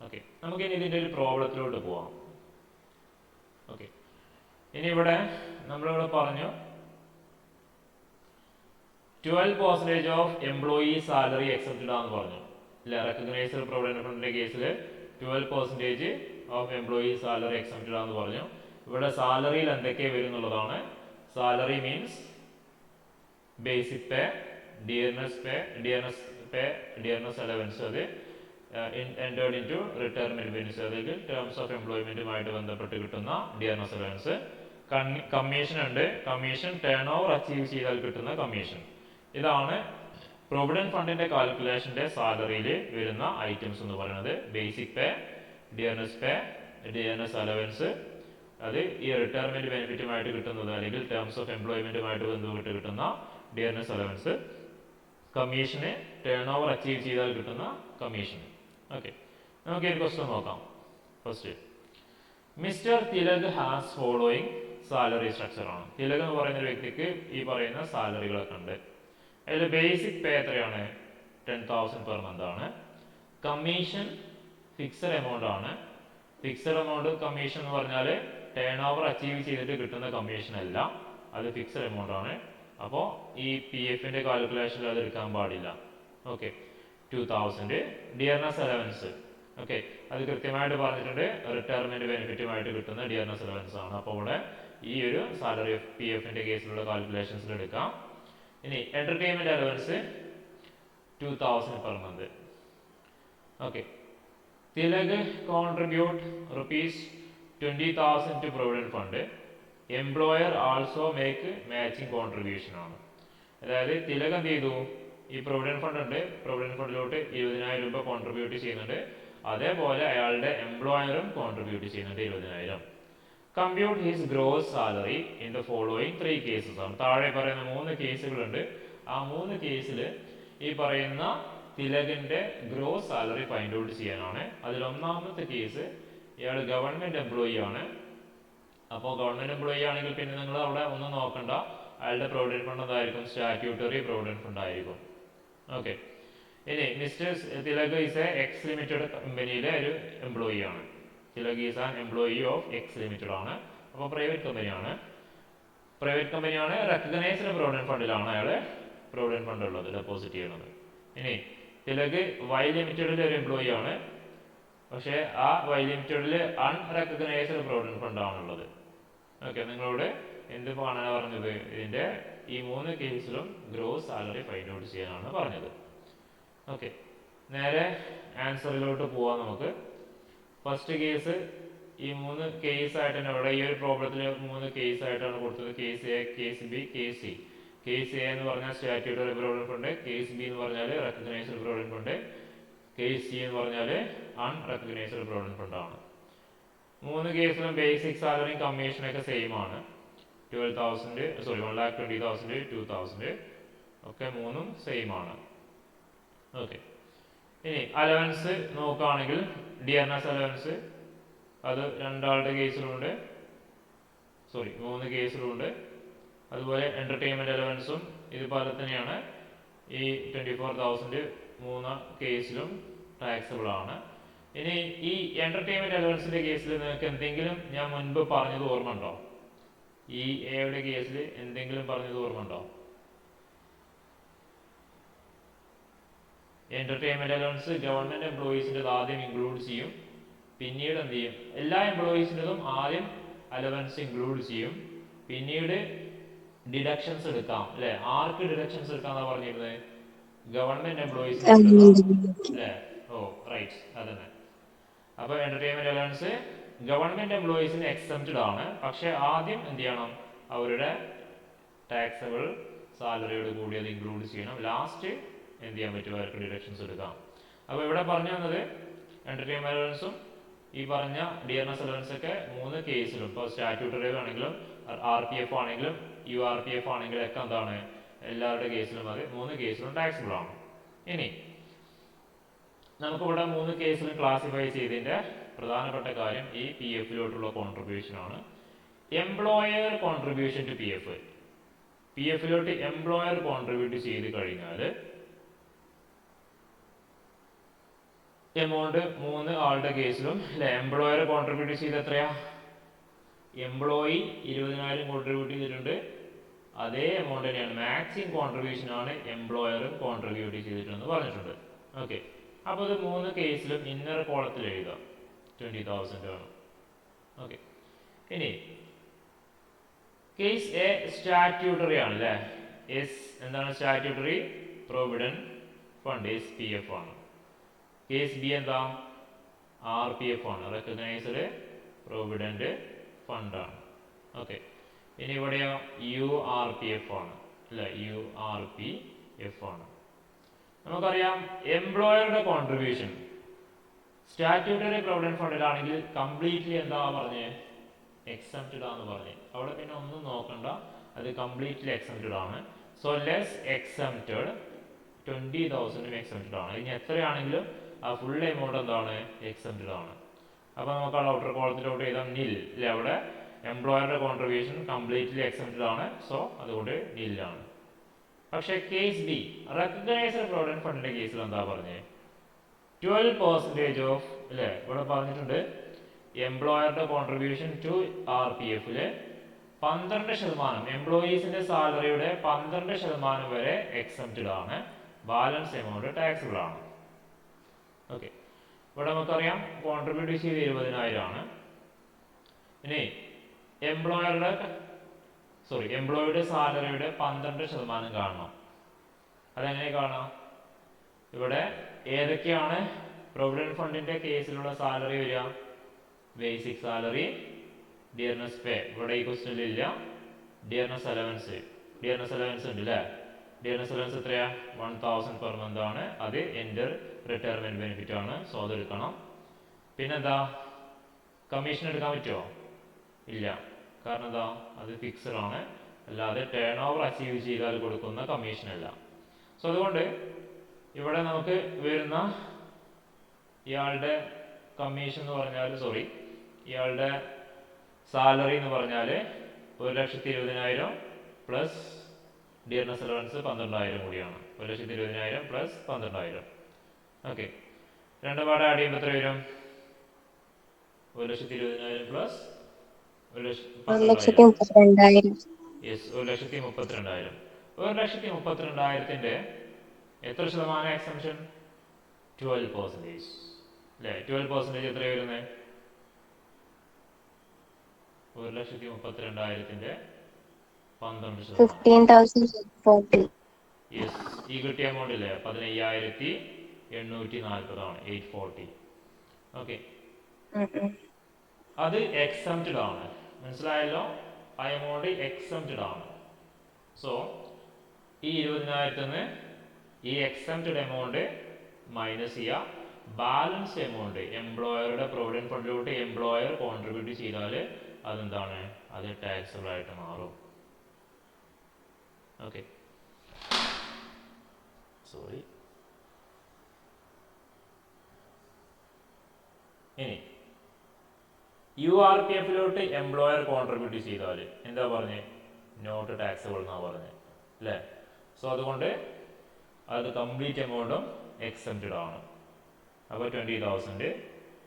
ഓക്കെ, നമുക്ക് ഇനി ഇതിന്റെ ഒരു പ്രോബ്ലത്തിലോട്ട് പോവാം. ഓക്കെ, ഇനി ഇവിടെ നമ്മളിവിടെ പറഞ്ഞു 12% ഓഫ് എംപ്ലോയി സാലറി എക്സെപ്റ്റഡ് ആണെന്ന് പറഞ്ഞു അല്ലെ. റെക്കഗ്നൈസ്ഡ് പ്രൊവിഡന്റ് ഫണ്ടിന്റെ കേസിൽ 12% ഓഫ് എംപ്ലോയി സാലറി എക്സെപ്റ്റഡ് ആണെന്ന് പറഞ്ഞു. ഇവിടെ സാലറിയിൽ എന്തൊക്കെ വരും എന്നുള്ളതാണ്. Salary means basic pay, dearness allowance, അത് entered in to retirement benefit, അതായത് ടേംസ് ഓഫ് എംപ്ലോയ്മെന്റുമായിട്ട് ബന്ധപ്പെട്ട് കിട്ടുന്ന ഡിയർനെസ് അലവൻസ്. കമ്മീഷൻ ഉണ്ട്, കമ്മീഷൻ ടേൺ ഓവർ അച്ചീവ് ചെയ്താൽ കിട്ടുന്ന കമ്മീഷൻ. ഇതാണ് പ്രൊവിഡന്റ് ഫണ്ടിന്റെ കാൽക്കുലേഷന്റെ സാലറിയിൽ വരുന്ന ഐറ്റംസ് എന്ന് പറയുന്നത്. ബേസിക് പേ, ഡിയർനെസ് അലവൻസ്, അത് ഈ റിട്ടയർമെന്റ് ബെനിഫിറ്റുമായിട്ട് കിട്ടുന്നത് അല്ലെങ്കിൽ ടേംസ് ഓഫ് എംപ്ലോയ്മെന്റുമായിട്ട് ബന്ധപ്പെട്ട് കിട്ടുന്ന dearness allowance, commission turn over achieve ചെയ്താൽ കിട്ടുന്ന കമ്മീഷൻ. ഓക്കെ, നമുക്ക് ഈ ക്വസ്റ്റ്യൻ നോക്കാം. First, mister Tilak has following salary structure ആണ്. തിലക് എന്ന് പറയുന്ന ഒരു വ്യക്തിക്ക് ഈ പറയുന്ന സാലറികളൊക്കെ ഉണ്ട്. അതിൽ ബേസിക് പേ എത്രയാണ്? 10,000 പെർ മന്ത് ആണ്. കമ്മീഷൻ ഫിക്സഡ് എമൗണ്ട് ആണ്. ഫിക്സഡ് എമൗണ്ട് കമ്മീഷൻ എന്ന് പറഞ്ഞാൽ ടേൺ ഓവർ അച്ചീവ് ചെയ്തിട്ട് കിട്ടുന്ന കമ്മീഷൻ അല്ല, അത് ഫിക്സഡ് എമൗണ്ട് ആണ്. അപ്പോൾ ഈ പി എഫിന്റെ കാൽക്കുലേഷനിൽ അത് എടുക്കാൻ പാടില്ല. ഓക്കെ, 2000. ഡിയർനെസ് അലവൻസ്, ഓക്കെ, അത് കൃത്യമായിട്ട് പറഞ്ഞിട്ടുണ്ട്, റിട്ടയർമെന്റ് ബെനിഫിറ്റുമായിട്ട് കിട്ടുന്ന ഡിയർനെസ് അലവൻസ് ആണ്. അപ്പോൾ ഇവിടെ ഈ ഒരു സാലറി ഓഫ് പി എഫിന്റെ കേസിലുള്ള കാൽക്കുലേഷൻസിൽ എടുക്കാം. ഇനി entertainment allowance 2000 per month. Okay, Tilak contribute ₹20,000 to provident fund. Employer also make matching contribution ആണ്. അതായത് തിലക് എന്ത് ചെയ്തു? ഈ പ്രൊവിഡന്റ് ഫണ്ട് ഉണ്ട്, പ്രൊവിഡന്റ് ഫണ്ടിലോട്ട് 20,000 രൂപ കോൺട്രിബ്യൂട്ട് ചെയ്യുന്നുണ്ട്. അതേപോലെ അയാളുടെ എംപ്ലോയറും കോൺട്രിബ്യൂട്ട് ചെയ്യുന്നുണ്ട് 20,000. Compute his gross salary in the following 3 cases ആണ്. താഴെ പറയുന്ന 3 കേസുകളുണ്ട്. ആ 3 കേസിൽ ഈ പറയുന്ന തിലകിന്റെ ഗ്രോസ് സാലറി ഫൈൻഡ് ഔട്ട് ചെയ്യാനാണ്. അതിൽ ഒന്നാമത്തെ കേസ്, ഇയാൾ ഗവൺമെന്റ് എംപ്ലോയി ആണ്. അപ്പോൾ ഗവൺമെന്റ് എംപ്ലോയി ആണെങ്കിൽ പിന്നെ നിങ്ങൾ അവിടെ ഒന്നും നോക്കണ്ട, അയാളുടെ പ്രൊവിഡന്റ് ഫണ്ട് എന്തായിരിക്കും? സ്റ്റാറ്റ്യൂട്ടറി പ്രൊവിഡന്റ് ഫണ്ട് ആയിരിക്കും. ഓക്കെ, ഇനി mister Tilak is A X limited കമ്പനിയിലെ ഒരു എംപ്ലോയി ആണ്. Tilak is an employee of X limited ആണ്. അപ്പോൾ പ്രൈവറ്റ് കമ്പനിയാണ്. റെക്കഗ്നൈസ്ഡ് പ്രൊവിഡന്റ് ഫണ്ടിലാണ് അയാൾ പ്രൊവിഡന്റ് ഫണ്ട് ഉള്ളത്, ഡെപ്പോസിറ്റ് ചെയ്യുന്നത്. ഇനി തിലക് വൈ ലിമിറ്റഡിലെ ഒരു എംപ്ലോയി ആണ്. പക്ഷേ ആ വൈ ലിമിറ്റഡിൽ അൺറെക്കഗ്നൈസ്ഡ് പ്രൊവിഡന്റ് ഫണ്ട് ആണുള്ളത്. ഓക്കെ, നിങ്ങളോട് എന്ത് കാണാനാണ് പറഞ്ഞത്? ഇതിന്റെ ഈ 3 കേസിലും ഗ്രോസ് സാലറി ഫൈൻഡ് ഔട്ട് ചെയ്യാനാണ് പറഞ്ഞത്. ഓക്കെ, നേരെ ആൻസറിലോട്ട് പോവാം നമുക്ക്. ഫസ്റ്റ് കേസ് ഈ 3 കേസ് ആയിട്ട് തന്നെ ഇവിടെ ഈ ഒരു പ്രോബ്ലത്തിൽ 3 കേസ് ആയിട്ടാണ് കൊടുത്തത്. Case A, case B, case C. Case A എന്ന് പറഞ്ഞാൽ statutory provident fund, case B എന്ന് പറഞ്ഞാൽ recognised provident fund, case C എന്ന് പറഞ്ഞാൽ അൺറെക്കഗ്നൈസ്ഡ് പ്രൊവിഡന്റ് ഫണ്ട് ആണ്. 3 കേസിലും ബേസിക് സാലറിയും കമ്മീഷനൊക്കെ സെയിം ആണ്. 1,20,000, 2,000 ഒക്കെ 3ഉം സെയിം ആണ്. ഓക്കെ, ഇനി അലവൻസ് നോക്കുകയാണെങ്കിൽ ഡിയർനെസ് അലവൻസ് അത് 2 കേസിലുണ്ട്, 3 കേസിലുണ്ട്. അതുപോലെ എന്റർടൈൻമെന്റ് അലവൻസും ഇതുപോലെ തന്നെയാണ്. ഈ 24,000 3 കേസിലും ടാക്സബിൾ ആണ്. ഇനി ഈ എന്റർടൈൻമെന്റ് അലവൻസിന്റെ കേസിൽ നിങ്ങൾക്ക് എന്തെങ്കിലും ഞാൻ മുൻപ് പറഞ്ഞത് ഓർമ്മ ഉണ്ടോ? ഈ എയുടെ കേസിൽ എന്തെങ്കിലും പറഞ്ഞത് ഓർമ്മ ഉണ്ടോ? എന്റർടൈൻമെന്റ് അലവൻസ് ഗവൺമെന്റ് എംപ്ലോയീസിന്റെ ആദ്യം ഇൻക്ലൂഡ് ചെയ്യും, പിന്നീട് എന്ത് ചെയ്യും? എല്ലാ എംപ്ലോയീസിൻ്റെതും ആദ്യം അലവൻസ് ഇൻക്ലൂഡ് ചെയ്യും, പിന്നീട് ഡിഡക്ഷൻസ് എടുക്കാം അല്ലെ. ആർക്ക് ഡിഡക്ഷൻസ് എടുക്കാന്നാ പറഞ്ഞിരുന്നത്? ഗവൺമെന്റ് എംപ്ലോയീസിന് അല്ലേ? ഓ റൈറ്റ്, അതന്നെ. അപ്പൊ എന്റർടൈൻമെന്റ് അലവൻസ് ഗവൺമെന്റ് എംപ്ലോയീസിന് എക്സംപ്റ്റഡ് ആണ്. പക്ഷെ ആദ്യം എന്ത് ചെയ്യണം? അവരുടെ ടാക്സബിൾ സാലറിയോട് കൂടി അത് ഇൻക്ലൂഡ് ചെയ്യണം. ലാസ്റ്റ് എന്ത് ചെയ്യാൻ പറ്റും? അവർക്ക് ഡിഡക്ഷൻസ് എടുക്കാം. അപ്പോൾ ഇവിടെ പറഞ്ഞു തന്നത് എന്റർടൈൻമെന്റ് അലവൻസും ഈ പറഞ്ഞ ഡിയർനെസ് അലവൻസ് ഒക്കെ 3 കേസിലും, ഇപ്പോൾ സ്റ്റാറ്റ്യൂട്ടറി ആണെങ്കിലും RPF ആണെങ്കിലും URPF ആണെങ്കിലും ഒക്കെ എന്താണ്? എല്ലാവരുടെ കേസിലും അത് 3 കേസിലും ടാക്സബിൾ ആണ്. ഇനി നമുക്കിവിടെ 3 കേസിലും ക്ലാസിഫൈ ചെയ്തതിന്റെ പ്രധാനപ്പെട്ട കാര്യം ഈ പി എഫിലോട്ടുള്ള കോൺട്രിബ്യൂഷൻ ആണ്. Employer contribution to P F. P എഫിലോട്ട് എംപ്ലോയർ കോൺട്രിബ്യൂട്ട് ചെയ്ത് കഴിഞ്ഞാൽ എമൗണ്ട് 3 ആളുടെ കേസിലും എംപ്ലോയർ കോൺട്രിബ്യൂട്ട് ചെയ്ത് എത്രയാ? എംപ്ലോയി 20,000 കോൺട്രിബ്യൂട്ട് ചെയ്തിട്ടുണ്ട്, അതേ എമൗണ്ട് തന്നെയാണ്, മാക്സിമം കോൺട്രിബ്യൂഷൻ ആണ് എംപ്ലോയറും കോൺട്രിബ്യൂട്ട് ചെയ്തിട്ടുണ്ടെന്ന് പറഞ്ഞിട്ടുണ്ട്. ഓക്കെ, അപ്പോൾ ഇത് 3 കേസിലും ഇന്നർ കോളത്തിൽ എഴുതാം 20,000 ആണ്. ഓക്കെ, ഇനി കേസ് എ സ്റ്റാറ്റ്യൂട്ടറി ആണ് അല്ലേ. എസ് എന്താണ് statutory? Provident fund S P F ആണ്. കേസ് ബി എന്താ? ആർ പി എഫ് ആണ്, റെക്കഗ്നൈസ്ഡ് പ്രൊവിഡന്റ് ഫണ്ട് ആണ്. ഓക്കെ, ഇനി ഇവിടെയോ യു ആർ പി എഫ് ആണ് അല്ലേ, യു ആർ പി എഫ് ആണ്. നമുക്കറിയാം എംപ്ലോയറുടെ കോൺട്രിബ്യൂഷൻ സ്റ്റാറ്റ്യൂട്ടറി പ്രൊവിഡന്റ് ഫണ്ടിലാണെങ്കിൽ കംപ്ലീറ്റ്ലി എന്താ പറഞ്ഞ്? എക്സംപ്റ്റഡ് ആണെന്ന് പറഞ്ഞ്. അവിടെ പിന്നെ ഒന്നും നോക്കണ്ട, അത് കംപ്ലീറ്റ്ലി എക്സംപ്റ്റഡ് ആണ്. സോ ലെസ് എക്സംപ്റ്റഡ് 20,000 എക്സംപ്റ്റഡ് ആണ്. ഇനി എത്രയാണെങ്കിലും ആ ഫുൾ എമൗണ്ട് എന്താണ്? എക്സംപ്റ്റഡ് ആണ്. അപ്പോൾ നമുക്ക് ആ ഔട്ടർ കോളത്തിലോട്ട് എഴുതാം നിൽ അല്ലേ. അവിടെ എംപ്ലോയറുടെ കോൺട്രിബ്യൂഷൻ കംപ്ലീറ്റ്ലി എക്സംപ്റ്റഡ് ആണ്, സോ അതുകൊണ്ട് നില്ലാണ്. പക്ഷേ കേസ് ബി റെക്കഗ്നൈസ്ഡ് പ്രൊവിഡന്റ് ഫണ്ടിന്റെ കേസിൽ എന്താ പറഞ്ഞത്? 12% ഓഫ് അല്ലേ. ഇവിടെ പറഞ്ഞിട്ടുണ്ട് എംപ്ലോയറുടെ കോൺട്രിബ്യൂഷൻ ടു ആർ പി എഫില് 12%, എംപ്ലോയീസിന്റെ സാലറിയുടെ 12% വരെ എക്സംപ്റ്റഡ് ആണ്. ബാലൻസ് എമൗണ്ട് ടാക്സബിൾ ആണ്. ഓക്കെ, ഇവിടെ നമുക്കറിയാം കോൺട്രിബ്യൂട്ട് ചെയ്ത് 20,000 ആണ്. ഇനി എംപ്ലോയിയുടെ സാലറിയുടെ 12% കാണണം. അതെങ്ങനെ കാണാം? ഇവിടെ ഏതൊക്കെയാണ് പ്രൊവിഡന്റ് ഫണ്ടിന്റെ കേസിലുള്ള സാലറി വരിക? ബേസിക് സാലറി, ഡിയർനെസ് പേ ഇവിടെ ഈ ക്വസ്റ്റ്യനിൽ ഇല്ല. ഡിയർനെസ് അലവൻസ് ഉണ്ട് അല്ലേ. ഡിയർനെസ് അലവൻസ് എത്രയാ? 1,000 പെർ മന്ത് ആണ്. അത് എൻഡർ റിട്ടയർമെന്റ് ബെനിഫിറ്റ് ആണ്, സോ അത് എടുക്കണം. പിന്നെന്താ? കമ്മീഷൻ എടുക്കാൻ പറ്റുമോ? ഇല്ല, കാരണം എന്താ? അത് ഫിക്സഡ് ആണ്, അല്ലാതെ ടേൺ ഓവർ അച്ചീവ് ചെയ്താൽ കൊടുക്കുന്ന കമ്മീഷൻ അല്ല. സോ അതുകൊണ്ട് ഇവിടെ നമുക്ക് വരുന്ന ഇയാളുടെ കമ്മീഷൻ എന്ന് പറഞ്ഞാൽ ഇയാളുടെ സാലറി എന്ന് പറഞ്ഞാൽ 1,20,000 പ്ലസ് ഡിയർനെസ് അലവൻസ് 12,000 കൂടിയാണ്. 1,20,000 പ്ലസ് 12,000. ഓക്കെ, രണ്ടും പാടെ ആഡ് ചെയ്യുമ്പോൾ എത്ര വരും? 1,20,000 പ്ലസ് 1,32,000. യെസ്, 1,32,000. 1,32,000 എത്ര ശതമാനം എക്സംഷൻ? 12% അല്ലേ. 12% എത്ര വരുന്നത്? 1,32,000 12%. 15,040. യെസ്, ഈ കിട്ടിയ എമൗണ്ട് ഇല്ലേ 15,840 ആണ്, 840. ഓക്കെ, അത് എക്സംപ്റ്റഡ് ആണ്, മനസ്സിലായല്ലോ. ആ എമൗണ്ട് എക്സംപ്റ്റഡ് ആണ്. സോ ഈ 20,000 ഈ എക്സംപ്റ്റഡ് എമൗണ്ട് മൈനസ് ചെയ്യുക. ബാലൻസ് എമൗണ്ട് എംപ്ലോയറുടെ പ്രൊവിഡന്റ് ഫണ്ടിലോട്ട് എംപ്ലോയർ കോൺട്രിബ്യൂട്ട് ചെയ്താൽ അതെന്താണ്? അത് ടാക്സബിൾ ആയിട്ട് മാറും. ഓക്കെ, ഇനി യു ആർ പി എഫിലോട്ട് എംപ്ലോയർ കോൺട്രിബ്യൂട്ട് ചെയ്താൽ എന്താ പറഞ്ഞത്? നോട്ട് ടാക്സബിൾ എന്നാ പറഞ്ഞത് അല്ലേ. സോ അതുകൊണ്ട് അത് കംപ്ലീറ്റ് എമൗണ്ടും എക്സംപ്റ്റഡ് ആണ്. അപ്പോൾ 20,000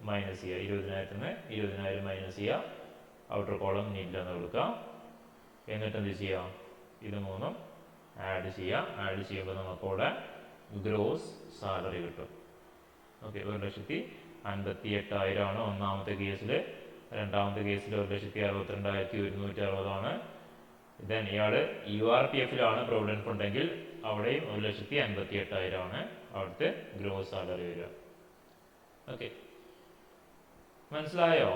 മൈനസ് ചെയ്യുക. 20,000 മൈനസ് ചെയ്യുക. ഔട്ടർ കോളം നില്ലെന്ന് കൊടുക്കുക. എന്നിട്ട് എന്ത് ചെയ്യുക? ഇത് മൂന്നും ആഡ് ചെയ്യുക. ആഡ് ചെയ്യുമ്പോൾ നമുക്കവിടെ ഗ്രോസ് സാലറി കിട്ടും. ഓക്കെ, 1,58,000 ആണ് ഒന്നാമത്തെ കേസിൽ. രണ്ടാമത്തെ കേസിൽ 1,62,160 ആണ്. ദെൻ ഇയാൾ യു ആർ പി എഫിലാണ് പ്രൊവിഡന്റ് ഫണ്ടെങ്കിൽ അവിടെയും 1,58,000 ആണ് അവിടുത്തെ ഗ്രോസ് സാലറി വരിക. ഓക്കെ, മനസ്സിലായോ?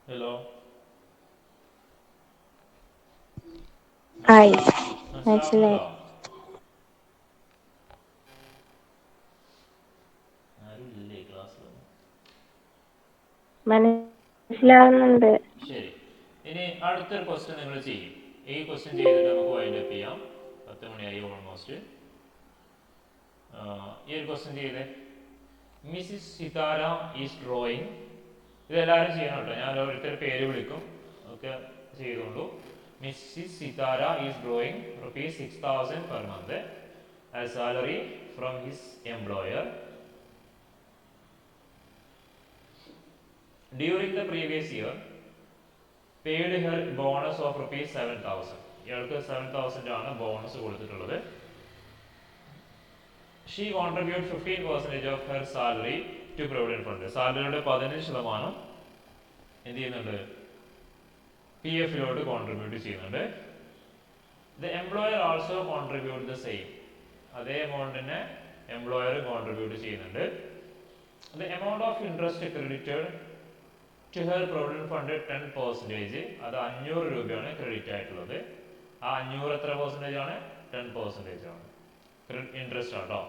ഹലോ, മനസ്സിലായി. മനസ്സിലാവുന്നുണ്ട്. ശരി, ഇനി അടുത്തൊരു ക്വസ്റ്റ്യൻ നിങ്ങൾ ചെയ്യും. ഈ ക്വസ്റ്റ്യൻ ചെയ്തിട്ട് നമുക്ക് വൈൻഡ് അപ്പ് ചെയ്യാം. 10 മണിയായി ഓൾമോസ്റ്റ്. ഈ ഒരു ക്വസ്റ്റ്യൻ ചെയ്തേ. Mrs Sitara is drawing. ഇതെല്ലാവരും ചെയ്യണം കേട്ടോ, ഞാൻ ഓരോരുത്തർ പേര് വിളിക്കും, ഒക്കെ ചെയ്തോളൂ. Mrs Sitara is drawing ₹6,000 per month as salary from his employer. During the previous year, paid her bonus of ₹7,000. ഇയാൾക്ക് 7,000 ആണ് ബോണസ് കൊടുത്തിട്ടുള്ളത്. She contribute 15% of her salary to provident fund. സാലറിയുടെ 15% എന്ത് ചെയ്യുന്നുണ്ട്? PF ലോട്ട് കോൺട്രിബ്യൂട്ട് ചെയ്യുന്നുണ്ട്. The employer also contribute the same. അതേ എമൗണ്ടിനെ employer contribute ചെയ്യുന്നുണ്ട്. The amount of interest credited to her provident fund 10%. അത് 500 രൂപയാണ് ക്രെഡിറ്റ് ആയിട്ടുള്ളത്. ആ 500 എത്ര പെർസെൻറ്റേജ് ആണ്? 10% ആണ് ഇൻട്രസ്റ്റ് ആട്ടോ.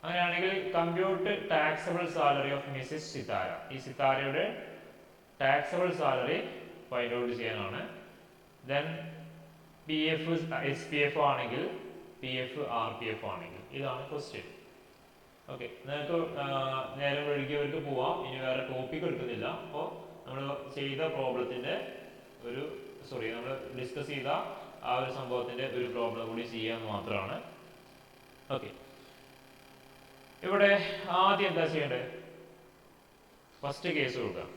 അങ്ങനെയാണെങ്കിൽ compute taxable salary of Mrs Sitara. ഈ സിതാരയുടെ ടാക്സബിൾ സാലറി ഫൈൻഡ് ഔട്ട് ചെയ്യാനാണ്. ദെൻ PF SPF ആണെങ്കിൽ, PF RPF ആണെങ്കിൽ, ഇതാണ് ക്വസ്റ്റ്യൻ. ഓക്കെ, നിങ്ങൾക്ക് നേരം വഴുകിയവർക്ക് പോവാം, ഇനി വേറെ ടോപ്പിക് എടുക്കുന്നില്ല. അപ്പോൾ നമ്മൾ ചെയ്ത പ്രോബ്ലത്തിൻ്റെ നമ്മൾ ഡിസ്കസ് ചെയ്ത ആ ഒരു സംഭവത്തിൻ്റെ ഒരു പ്രോബ്ലം കൂടി ചെയ്യാമെന്ന് മാത്രമാണ്. ഓക്കെ, ഇവിടെ ആദ്യം എന്താ ചെയ്യേണ്ടത്? ഫസ്റ്റ് കേസ് കൊടുക്കാം.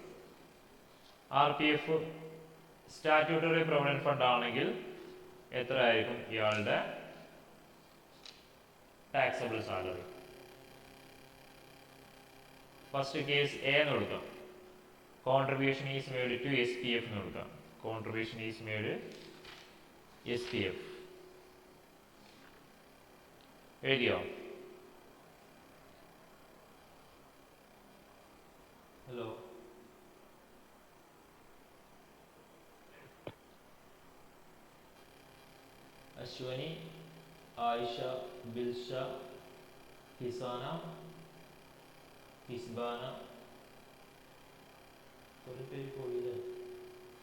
RPF സ്റ്റാറ്റ്യൂട്ടറി പ്രൊവിഡന്റ് ഫണ്ട് ആണെങ്കിൽ എത്ര ആയിരിക്കും ഇയാളുടെ taxable salary? First case A എന്ന് കൊടുക്കാം. Contribution is made to SPF എന്ന് കൊടുക്കാം. Contribution is made SPF. എഴുതിയോ? ഹലോ, അശ്വനി, ആയിഷ, ബിൽഷ, ഹിസാന, ഹിസ്ബാന, കുറേ പേര് പോയില്ലേ?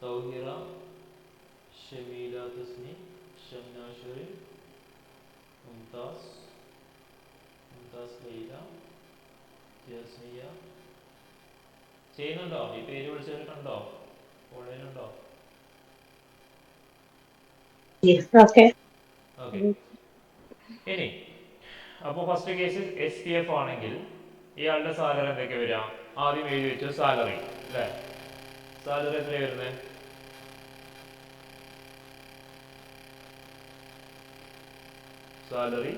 തൗഹിറ, ഷമീല, തസ്നി, ഷംനാഷുറി, മുംതാസ്, ലൈല, ജസ്മിയ. ചെയ്യുന്നുണ്ടോ? ഈ പേര് വിളിച്ചവർ കണ്ടോ? ഓൺലൈനുണ്ടോ? ഓക്കെ. ഇനി അപ്പോൾ ഫസ്റ്റ് കേസ് SPF ആണെങ്കിൽ ഇയാളുടെ സാലറി എന്തൊക്കെ വരിക? ആദ്യം എഴുതി വെച്ചു സാലറി, അല്ലേ? സാലറി എത്രയാണ് വരുന്നത്? സാലറി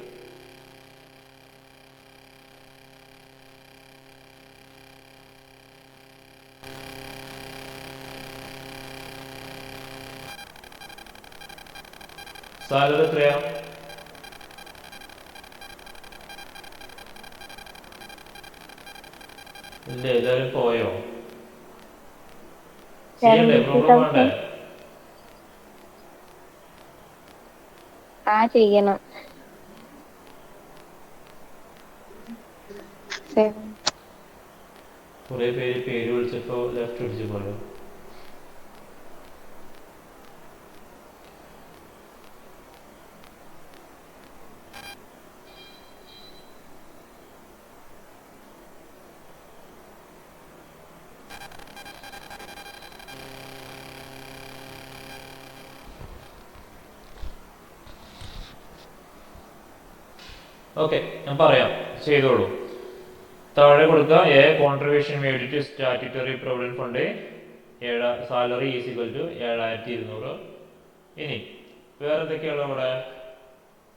എത്രയാ? ഇല്ല, എല്ലാവരും പോയോ? ചെയ്യണ്ടേ? പ്രോബ്ലം വേണ്ടേ? ചെയ്യണം. കുറെ പേര് വിളിച്ചപ്പോ ലെഫ്റ്റ് അടിച്ചു പോയോ? ഓക്കെ, ഞാൻ പറയാം, ചെയ്തോളൂ. താഴെ കൊടുക്കുക. A contribution made to statutory provident fund salary is equal to 7,200. ഇനി വേറെ എന്തൊക്കെയുള്ള ഇവിടെ?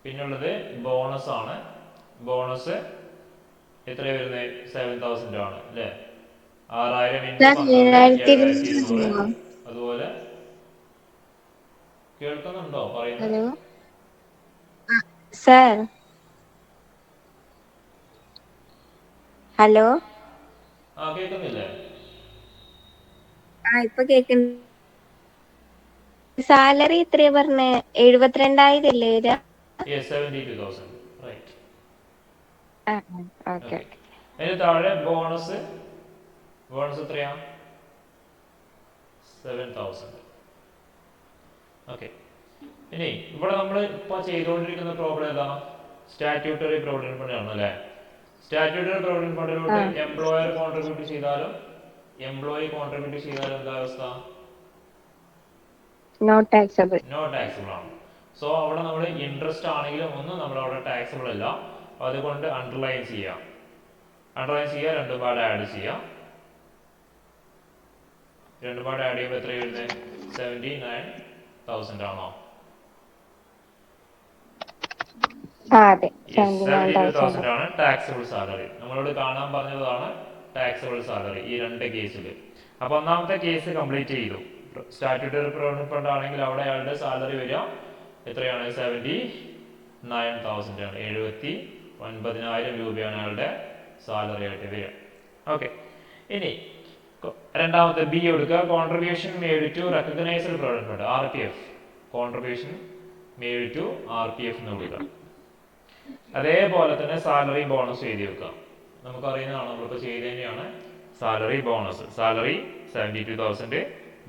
പിന്നുള്ളത് ബോണസ് ആണ്. ബോണസ് എത്ര വരുന്നത്? 7,000 ആണ്, അല്ലേ? 6,000 അതുപോലെ കേൾക്കുന്നുണ്ടോ പറയുന്നത്? Sir, hello. കേൾക്കുന്നില്ലേ? ഇപ്പൊ കേക്കുന്നു. സാലറി എത്രയാ പറഞ്ഞേ? 72,000 അല്ലേ വരാ? 72,000, റൈറ്റ്. ഓക്കെ. അതിന് താഴെ ബോണസ് എത്രയാ? 7,000. ഓക്കെ, ഇനി ഇവിടെ നമ്മൾ ഇപ്പൊ ചെയ്തുകൊണ്ടിരിക്കുന്ന പ്രോബ്ലം ഏതാ? സ്റ്റാറ്റ്യൂട്ടറി പ്രൊവിഡന്റ് ഫണ്ട് ആണ്, അല്ലേ? സ്റ്റാറ്റ്യൂട്ടറി പ്രൊവിഡന്റ് ഫണ്ടിലോട്ട് എംപ്ലോയർ കോൺട്രിബ്യൂട്ട് ചെയ്താലും എംപ്ലോയി കോൺട്രിബ്യൂട്ട് ചെയ്താലും എന്താ അവസ്ഥ? Not taxable. നോട്ട് ടാക്സബിൾ ആണ്. സോ അവിടെ നമ്മൾ ഇൻട്രസ്റ്റ് ആണെങ്കിലും ഒന്നും നമ്മൾ അവിടെ ടാക്സബിൾ അല്ല. അതുകൊണ്ട് അണ്ടർലൈൻ ചെയ്യാം. രണ്ടും പാടെ ആഡ് ചെയ്യാം. രണ്ടും പാടെ ആഡ് ചെയ്യുമ്പോൾ എത്ര വരുന്നത്? 79,000 ആണോ? അതെ, 72,000 ആണ് ടാക്സബിൾ സാലറി. നമ്മളോട് കാണാൻ പറഞ്ഞതാണ് ടാക്സബിൾ സാലറി ഈ രണ്ട് കേസിൽ. അപ്പൊ ഒന്നാമത്തെ കേസ് കംപ്ലീറ്റ് ചെയ്തു. സ്റ്റാറ്റ്യൂട്ടറി പ്രൊവിഡന്റ് ഫണ്ട് ആണെങ്കിൽ അവിടെ അയാളുടെ സാലറി വരിക എത്രയാണ്? 79,000 ആണ്. 79,000 രൂപയാണ് അയാളുടെ സാലറി ആയിട്ട് വരിക. ഓക്കെ, ഇനി രണ്ടാമത്തെ ബി എടുക്കുക. Contribution made to recognised provident fund, RPF. Contribution made to RPF എന്ന് കൊടുക്കുക. അതേപോലെ തന്നെ സാലറി ബോണസ് എഴുതി വെക്കാം. നമുക്കറിയുന്നതാണ്, നമ്മളിപ്പോൾ ചെയ്ത് തന്നെയാണ്. Salary bonus, salary 72,000,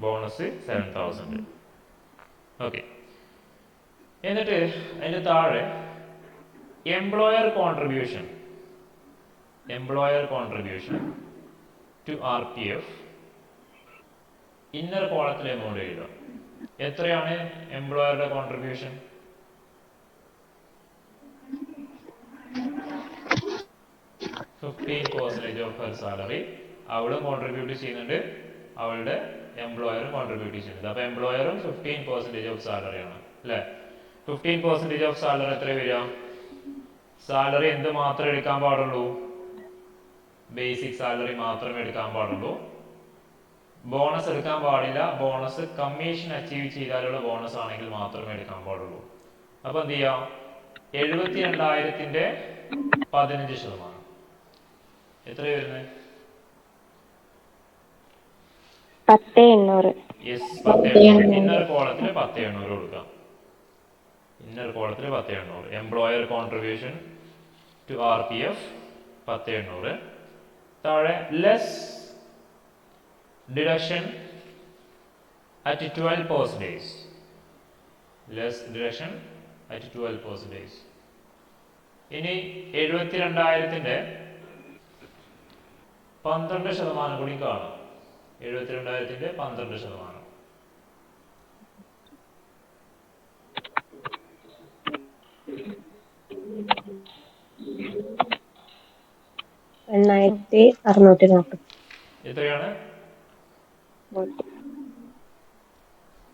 bonus 7,000. Okay, എന്നിട്ട് അതിന്റെ താഴെ employer contribution to RPF inner കോളത്തിലെ എമൗണ്ട് എഴുതാം. എത്രയാണ് എംപ്ലോയറുടെ കോൺട്രിബ്യൂഷൻ? 15% of her salary. അവളും കോൺട്രിബ്യൂട്ട് ചെയ്യുന്നുണ്ട്, അവളുടെ എംപ്ലോയറും കോൺട്രിബ്യൂട്ട് ചെയ്യുന്നുണ്ട്. അപ്പൊ എംപ്ലോയറും 15% ഓഫ് സാലറിയാണ് അല്ലെ? 15% ഓഫ് സാലറി എത്ര വരിക? സാലറി എന്ത് മാത്രമേ എടുക്കാൻ പാടുള്ളൂ? ബേസിക് സാലറി മാത്രമേ എടുക്കാൻ പാടുള്ളൂ. ബോണസ് എടുക്കാൻ പാടില്ല. ബോണസ് കമ്മീഷൻ അച്ചീവ് ചെയ്താലുള്ള ബോണസ് ആണെങ്കിൽ മാത്രമേ എടുക്കാൻ പാടുള്ളൂ. അപ്പൊ എന്ത് ചെയ്യാം? 72,000-ന്റെ 15%. എത്ര വരുന്നത്? 10,800. യെസ്, 10,800. ഇന്നർ കോളത്തിൽ 10,800 കൊടുക്കാം. ഇന്നർ കോളത്തിൽ 10,800. Employer contribution to RPF 10,800. താഴെ less deduction at 12%. Less deduction at 12%. ഇനി 72,000-ന്റെ 12% കൂടി കാണും. 72,000-ന്റെ 12%. എത്രയാണ്?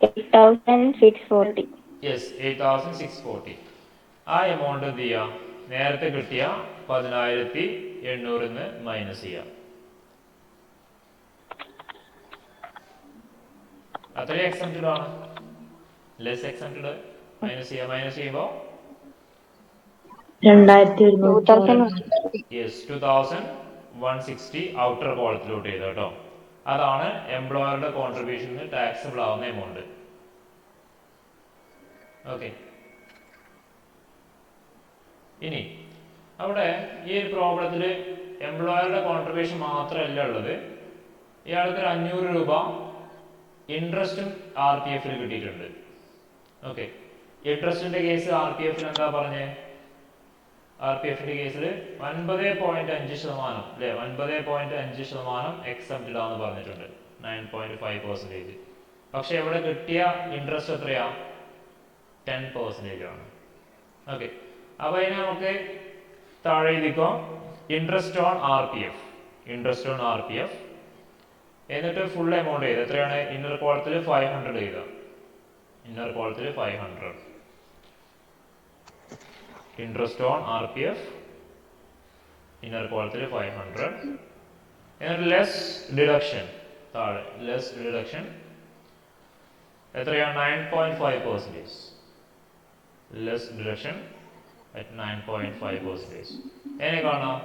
8,640. യെസ്, 8,640. ആ എമൗണ്ട് എന്ത് ചെയ്യാം? നേരത്തെ കിട്ടിയ 10,800 മൈനസ് ചെയ്യാം. അത്രയും എക്സംപ്റ്റഡ് ആണ്. ലെസ് എക്സംപ്റ്റഡ് മൈനസ് ചെയ്യാം. മൈനസ് ചെയ്യുമ്പോൾ 2,160 ഔട്ടർ കോളത്തിലോട്ട് ചെയ്തു കേട്ടോ. അതാണ് എംപ്ലോയറുടെ കോൺട്രിബ്യൂഷന് ടാക്സബിൾ ആവുന്ന എമൗണ്ട്. ഓക്കെ, ഇനി അവിടെ ഈ ഒരു പ്രോബ്ലത്തിൽ എംപ്ലോയറുടെ കോൺട്രിബ്യൂഷൻ മാത്രമല്ല ഉള്ളത്. ഇയാൾക്ക് ഒരു 500 രൂപ ഇൻട്രസ്റ്റും RPF-ൽ കിട്ടിയിട്ടുണ്ട്. ഓക്കെ, ഇൻട്രസ്റ്റിന്റെ കേസ് RPF-ൽ എന്താ പറഞ്ഞേ? RPF-ന്റെ കേസിൽ 9.5% അല്ലെ? 9.5% എക്സംപ്റ്റഡ് ആണെന്ന് പറഞ്ഞിട്ടുണ്ട്. 9.5%. പക്ഷെ ഇവിടെ കിട്ടിയ ഇൻട്രസ്റ്റ് എത്രയാ? 10% ആണ്. ഓക്കെ, അപ്പൊ അതിന് നമുക്ക് താഴെ എഴുതിക്കോ. Interest on RPF. എന്നിട്ട് ഫുൾ എമൗണ്ട് ചെയ്ത് എത്രയാണ്? ഇന്നർ കോളത്തിൽ 500 ചെയ്ത. ഇന്നർ കോളത്തിൽ 500. ഇൻട്രസ്റ്റ് ഓൺ RPF ഇന്നർ കോളത്തിൽ 500. എന്നിട്ട് ലെസ് ഡിഡക്ഷൻ താഴെ. ലെസ് ഡിഡക്ഷൻ എത്രയാണ്? 9.5%. Less deduction at 9.5%. എങ്ങനെ കാണാം?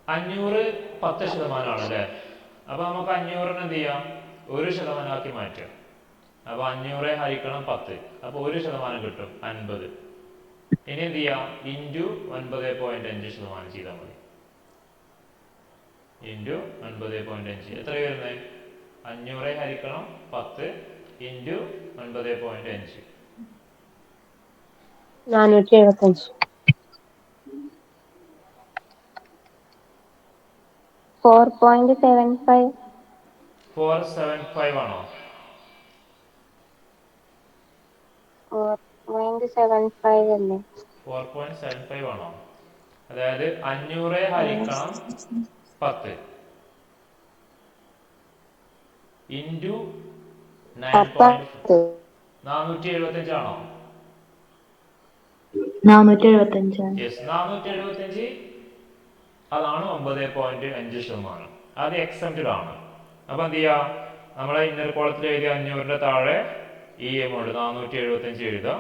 500 10% അല്ലേ? അപ്പൊ നമുക്ക് 500 എന്ത് ചെയ്യാം? 1% ആക്കി മാറ്റാം. അപ്പൊ 500 ഹരിക്കണം 10, അപ്പൊ 1% കിട്ടും, 50. ഇനി എന്ത് ചെയ്യാം? ഇൻറ്റു 9.5% ചെയ്താൽ മതി. ഇൻറ്റു 9.5 എത്ര വരുന്നത്? 500 ഹരിക്കണം 10 ഇൻറ്റു 9.5 475. 4.75. 475 ആണോ? 4.75 അല്ലേ? 4.75 ആണോ? അതായത് 500 ഹരിക്കണം 10 ഇൻറ്റു 9. 475 ആണോ? 475. യെസ്, 475. അതാണ് 9.5%. അത് എക്സംപ്റ്റഡ് ആണ്. അപ്പൊ എന്ത് ചെയ്യാ, നമ്മളെ ഇന്നർ കോളത്തിൽ എഴുതിയ 500ന്റെ താഴെ ഈ എമൗണ്ട് 475 എഴുതുക,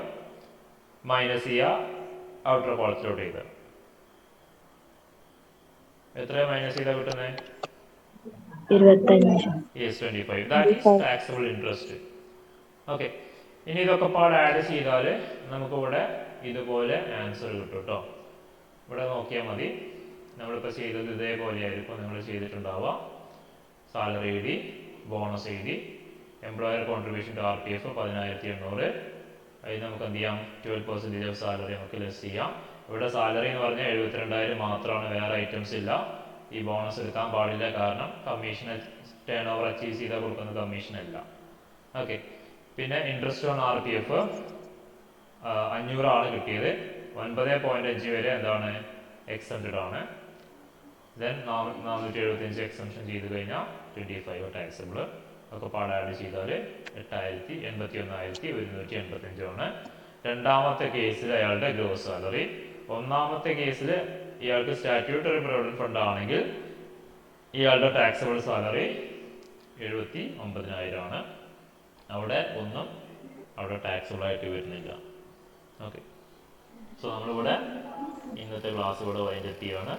മൈനസ് ചെയ്യുക, ഔട്ടർ കോളത്തിലോട്ട് എഴുതുക. എത്ര മൈനസ് ചെയ്താ കിട്ടുന്നത്? 25. Yes, 25. That is taxable interest. Okay, ഇനി ഇതൊക്കെ പാട് ആഡ് ചെയ്താൽ നമുക്കിവിടെ ഇതുപോലെ ആൻസർ കിട്ടും കേട്ടോ. ഇവിടെ നോക്കിയാൽ മതി. നമ്മളിപ്പോൾ ചെയ്തത് ഇതേപോലെ ആയിരിക്കും നിങ്ങൾ ചെയ്തിട്ടുണ്ടാവുക. സാലറി എഴുതി, ബോണസ് എഴുതി, എംപ്ലോയർ കോൺട്രിബ്യൂഷൻ ടു RPF 10,800. അതിന് നമുക്ക് എന്ത് ചെയ്യാം, 12% ഓഫ് സാലറി നമുക്ക് ലെസ് ചെയ്യാം. ഇവിടെ സാലറി എന്ന് പറഞ്ഞാൽ 72,000 മാത്രമാണ്, വേറെ ഐറ്റംസ് ഇല്ല. ഈ ബോണസ് എടുക്കാൻ പാടില്ല, കാരണം കമ്മീഷൻ ടേൺ ഓവർ അച്ചീവ് ചെയ്താൽ കൊടുക്കുന്ന കമ്മീഷൻ അല്ല. ഓക്കെ, പിന്നെ ഇൻട്രസ്റ്റ് ഓൺ RPF 500 ആണ് കിട്ടിയത്. 9.5 വരെ എന്താണ്, എക്സംപ്റ്റഡ് ആണ്. ദെൻ 475 എക്സംഷൻ ചെയ്ത് കഴിഞ്ഞാൽ 25 ടാക്സബിൾ. ഒക്കെ പാട് ആഡ് ചെയ്താൽ 81,185 ആണ്. രണ്ടാമത്തെ കേസിൽ അയാളുടെ ഗ്രോസ് സാലറി. ഒന്നാമത്തെ കേസിൽ ഇയാൾക്ക് സ്റ്റാറ്റ്യൂട്ടറി പ്രൊവിഡന്റ് ഫണ്ട് ആണെങ്കിൽ ഇയാളുടെ ടാക്സബിൾ സാലറി 79,000 ആണ്. അവിടെ ഒന്നും ടാക്സബിൾ ആയിട്ട് വരുന്നില്ല. ഓക്കെ, സോ നമ്മളിവിടെ ഇന്നത്തെ ക്ലാസ് ഇവിടെ വൈൻഡപ്പ് ചെയ്യുകയാണ്.